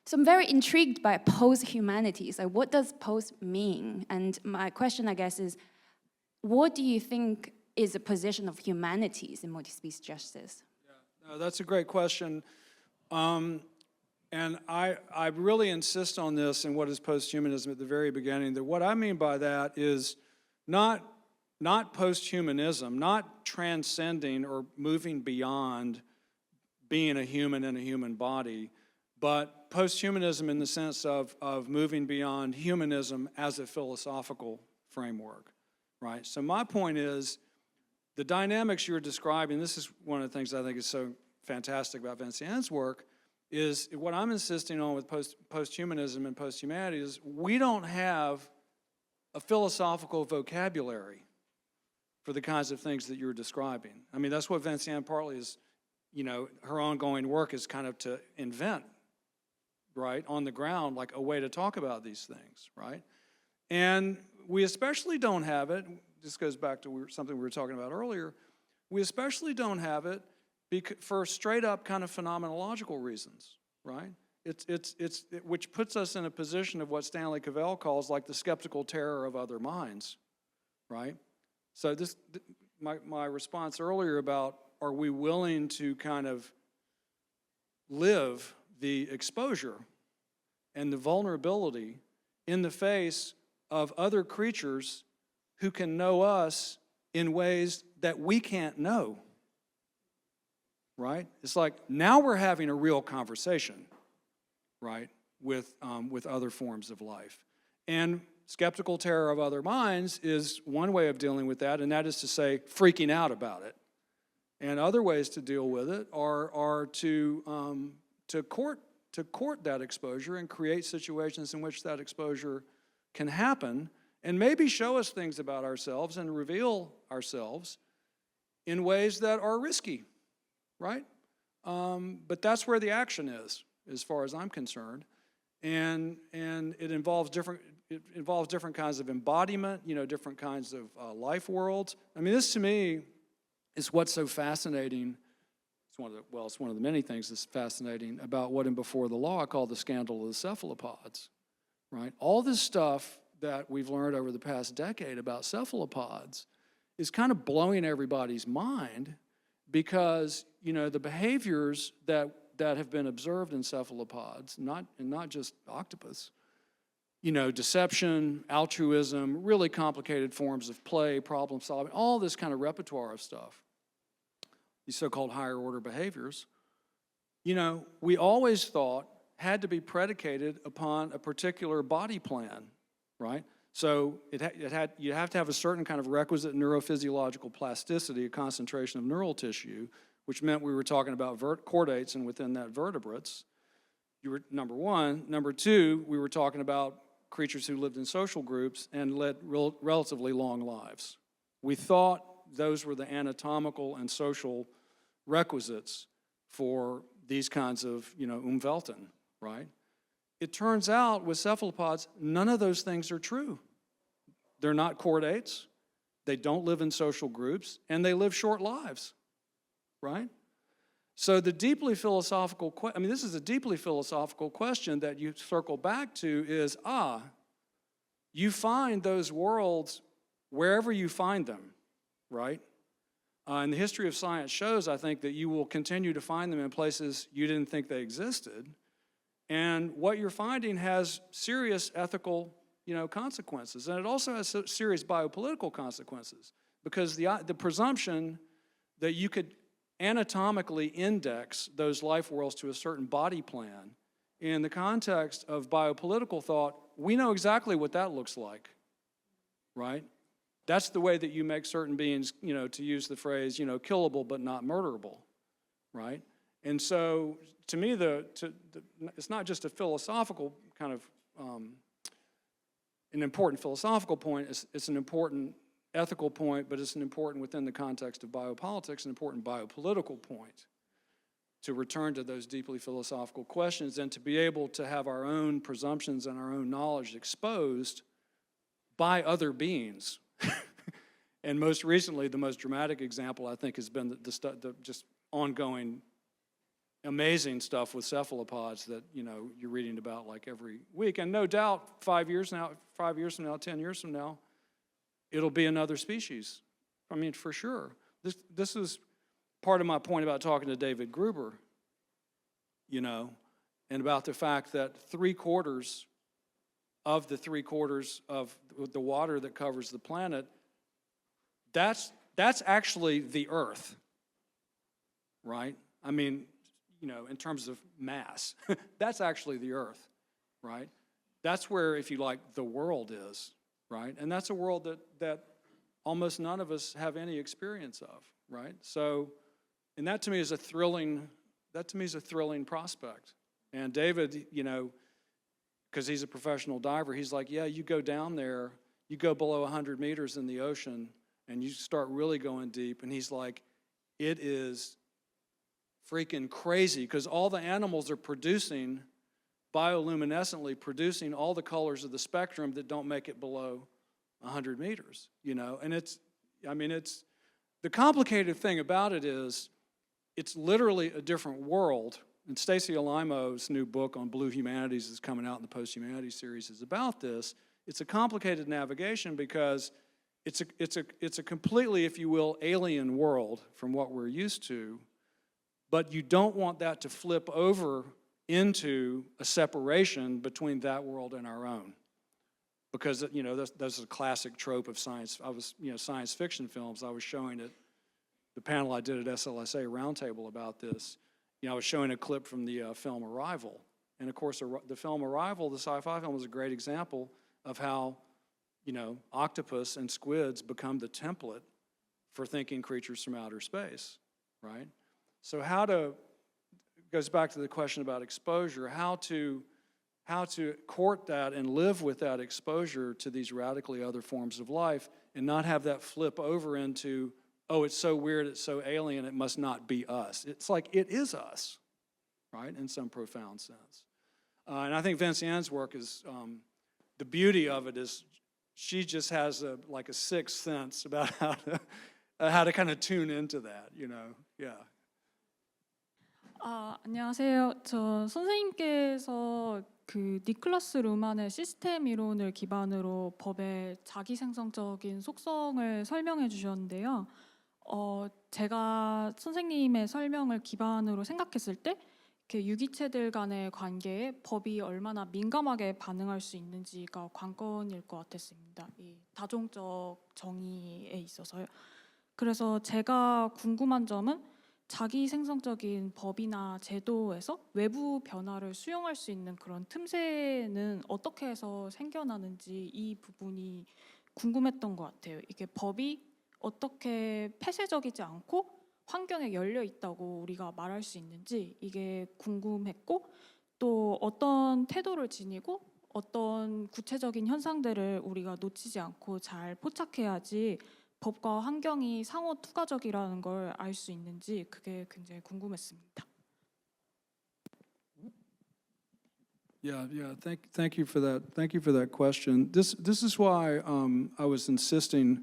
So I'm very intrigued by post-humanities. Like, what does post mean? And my question, I guess, is, what do you think is the position of humanities in multi-species justice?
Yeah, no, that's a great question. And I really insist on this in what is post-humanism at the very beginning, that what I mean by that is not post-humanism, not transcending or moving beyond being a human in a human body, but post-humanism in the sense of moving beyond humanism as a philosophical framework, right? So my point is, the dynamics you're describing, this is one of the things I think is so fantastic about Vincient's work, is what I'm insisting on with post-humanism and post-humanity is we don't have a philosophical vocabulary for the kinds of things that you're describing. I mean, that's what Vincient partly is, her ongoing work is kind of to invent, right, on the ground, like a way to talk about these things, right? And we especially don't have it, this goes back to something we were talking about earlier, we especially don't have it for straight up kind of phenomenological reasons, right? Which puts us in a position of what Stanley Cavell calls like the skeptical terror of other minds, right? So my response earlier about are we willing to kind of live the exposure and the vulnerability in the face of other creatures who can know us in ways that we can't know, right? It's like now we're having a real conversation, right, with other forms of life. And skeptical terror of other minds is one way of dealing with that, and that is to say freaking out about it. And other ways to deal with it are to court that exposure and create situations in which that exposure can happen and maybe show us things about ourselves and reveal ourselves in ways that are risky, right? But that's where the action is, as far as I'm concerned. And it involves different kinds of embodiment, different kinds of life worlds. I mean, this to me is what's so fascinating. It's one of the many things that's fascinating about what in Before the Law I call the scandal of the cephalopods, right? All this stuff that we've learned over the past decade about cephalopods is kind of blowing everybody's mind because, the behaviors that have been observed in cephalopods, not just octopus, deception, altruism, really complicated forms of play, problem solving, all this kind of repertoire of stuff, these so-called higher order behaviors, we always thought had to be predicated upon a particular body plan, right? So you have to have a certain kind of requisite neurophysiological plasticity, a concentration of neural tissue, which meant we were talking about chordates and within that vertebrates. Number one. Number two, we were talking about creatures who lived in social groups and led relatively long lives. We thought those were the anatomical and social requisites for these kinds of, Umwelten, right? It turns out with cephalopods, none of those things are true. They're not chordates, they don't live in social groups, and they live short lives, right? So the deeply philosophical, this is a deeply philosophical question that you circle back to is, you find those worlds wherever you find them, right? And the history of science shows, I think, that you will continue to find them in places you didn't think they existed. And what you're finding has serious ethical, consequences. And it also has serious biopolitical consequences, because the presumption that you could anatomically index those life worlds to a certain body plan, in the context of biopolitical thought, we know exactly what that looks like, right? That's the way that you make certain beings, to use the phrase, killable but not murderable, right? And so, to me, it's not just a philosophical kind of, an important philosophical point, it's an important ethical point, but it's an important, within the context of biopolitics, an important biopolitical point, to return to those deeply philosophical questions and to be able to have our own presumptions and our own knowledge exposed by other beings. And most recently, the most dramatic example, I think, has been the just ongoing amazing stuff with cephalopods that, you're reading about like every week. And no doubt 5 years from now, 10 years from now, it'll be another species. For sure. This is part of my point about talking to David Gruber, and about the fact that 3/4 of the 3/4 of the water that covers the planet, that's actually the Earth, right? In terms of mass, that's actually the Earth, right? That's where, if you like, the world is, right? And that's a world that almost none of us have any experience of, right? So, and that to me is a thrilling prospect. And David, because he's a professional diver, he's like, yeah, you go down there, you go below 100 meters in the ocean, and you start really going deep, and he's like, it is freaking crazy, because all the animals are bioluminescently producing all the colors of the spectrum that don't make it below 100 meters, and it's the complicated thing about it is it's literally a different world. And Stacy Alimo's new book on Blue Humanities is coming out in the Post-Humanities series is about this. It's a complicated navigation because it's a completely, if you will, alien world from what we're used to, but you don't want that to flip over into a separation between that world and our own. Because, that's a classic trope of science. Science fiction films. I was showing it, the panel I did at SLSA Roundtable about this. I was showing a clip from the film Arrival. And of course, the film Arrival, the sci-fi film, is a great example of how, octopus and squids become the template for thinking creatures from outer space, right? So goes back to the question about exposure, how to court that and live with that exposure to these radically other forms of life and not have that flip over into, oh, it's so weird, it's so alien, it must not be us. It's like it is us, right, in some profound sense. And I think Vincient's work is, the beauty of it is she just has a sixth sense about how to kind of tune into that, yeah.
안녕하세요. 저 선생님께서 그 니클라스 루만의 시스템 이론을 기반으로 법의 자기생성적인 속성을 설명해 주셨는데요. 제가 선생님의 설명을 기반으로 생각했을 때 이렇게 유기체들 간의 관계에 법이 얼마나 민감하게 반응할 수 있는지가 관건일 것 같았습니다. 이 다종적 정의에 있어서요. 그래서 제가 궁금한 점은 자기 생성적인 법이나 제도에서 외부 변화를 수용할 수 있는 그런 틈새는 어떻게 해서 생겨나는지 이 부분이 궁금했던 것 같아요. 이게 법이 어떻게 폐쇄적이지 않고 환경에 열려 있다고 우리가 말할 수 있는지 이게 궁금했고, 또 어떤 태도를 지니고 어떤 구체적인 현상들을 우리가 놓치지 않고 잘 포착해야지 법과 환경이 상호 투과적이라는 걸 알 수 있는지 그게 굉장히 궁금했습니다.
Yeah. Thank you for that. Thank you for that question. This is why I was insisting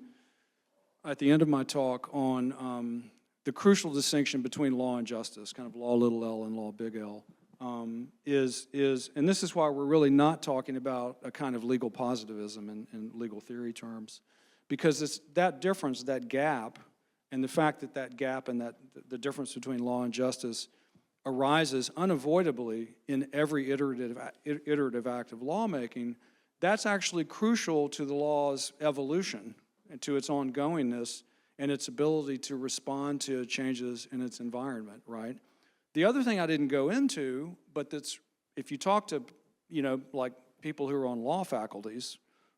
at the end of my talk on the crucial distinction between law and justice, kind of law little l and law big L, and this is why we're really not talking about a kind of legal positivism in legal theory terms, because it's that difference, that gap, and the fact that that gap and that the difference between law and justice arises unavoidably in every iterative act of lawmaking. That's actually crucial to the law's evolution and to its ongoingness and its ability to respond to changes in its environment, right? The other thing I didn't go into, but that's, if you talk to, like people who are on law faculties,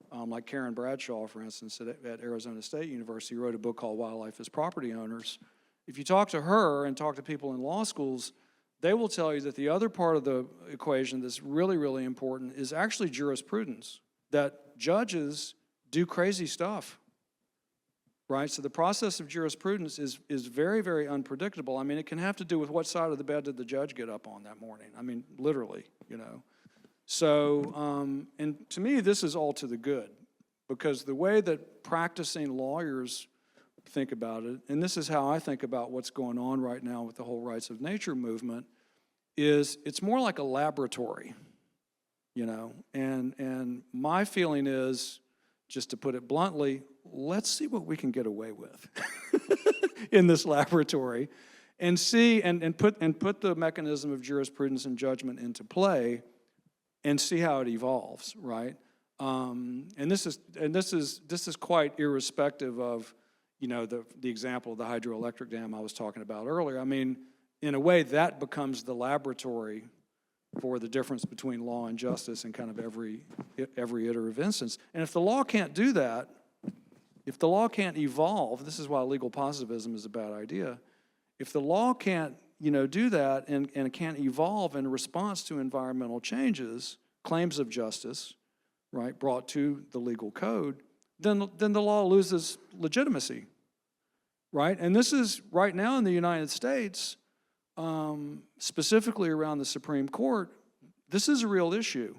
like Karen Bradshaw, for instance, at Arizona State University, wrote a book called Wildlife as Property Owners. If you talk to her and talk to people in law schools, they will tell you that the other part of the equation that's really, really important is actually jurisprudence, that judges do crazy stuff. Right, so the process of jurisprudence is very, very unpredictable. I mean, it can have to do with what side of the bed did the judge get up on that morning. I mean, literally, So, and to me, this is all to the good, because the way that practicing lawyers think about it, and this is how I think about what's going on right now with the whole rights of nature movement, is it's more like a laboratory, and my feeling is, just to put it bluntly, let's see what we can get away with in this laboratory, and see and put the mechanism of jurisprudence and judgment into play, and see how it evolves, right? And this is quite irrespective of the example of the hydroelectric dam I was talking about earlier. I mean, in a way, that becomes the laboratory for the difference between law and justice in kind of every iterative instance. And if the law can't do that, if the law can't evolve, this is why legal positivism is a bad idea. If the law can't, do that and it can't evolve in response to environmental changes, claims of justice, right, brought to the legal code, then the law loses legitimacy, right? And this is right now in the United States, specifically around the Supreme Court, this is a real issue.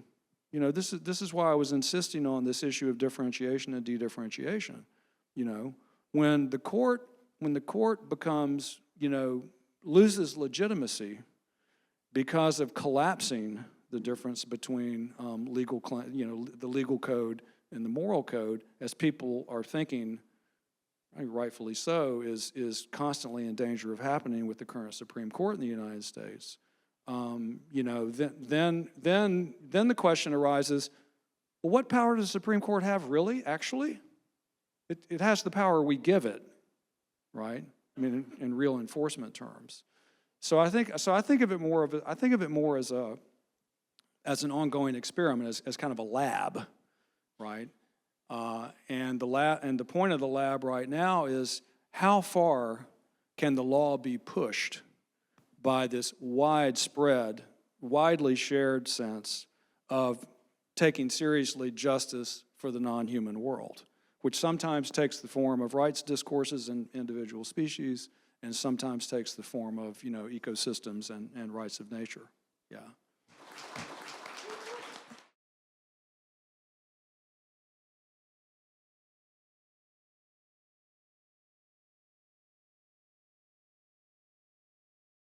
This is why I was insisting on this issue of differentiation and de-differentiation. When the court becomes, loses legitimacy because of collapsing the difference between the legal code and the moral code, as people are thinking, I think rightfully so, is constantly in danger of happening with the current Supreme Court in the United States. Then the question arises, well, what power does the Supreme Court have really, actually? It has the power we give it, right? I mean, in real enforcement terms. So I think of it more as an ongoing experiment, as kind of a lab, right? And the point of the lab right now is, how far can the law be pushed by this widespread, widely shared sense of taking seriously justice for the non-human world, which sometimes takes the form of rights discourses in individual species, and sometimes takes the form of ecosystems and rights of nature. Yeah.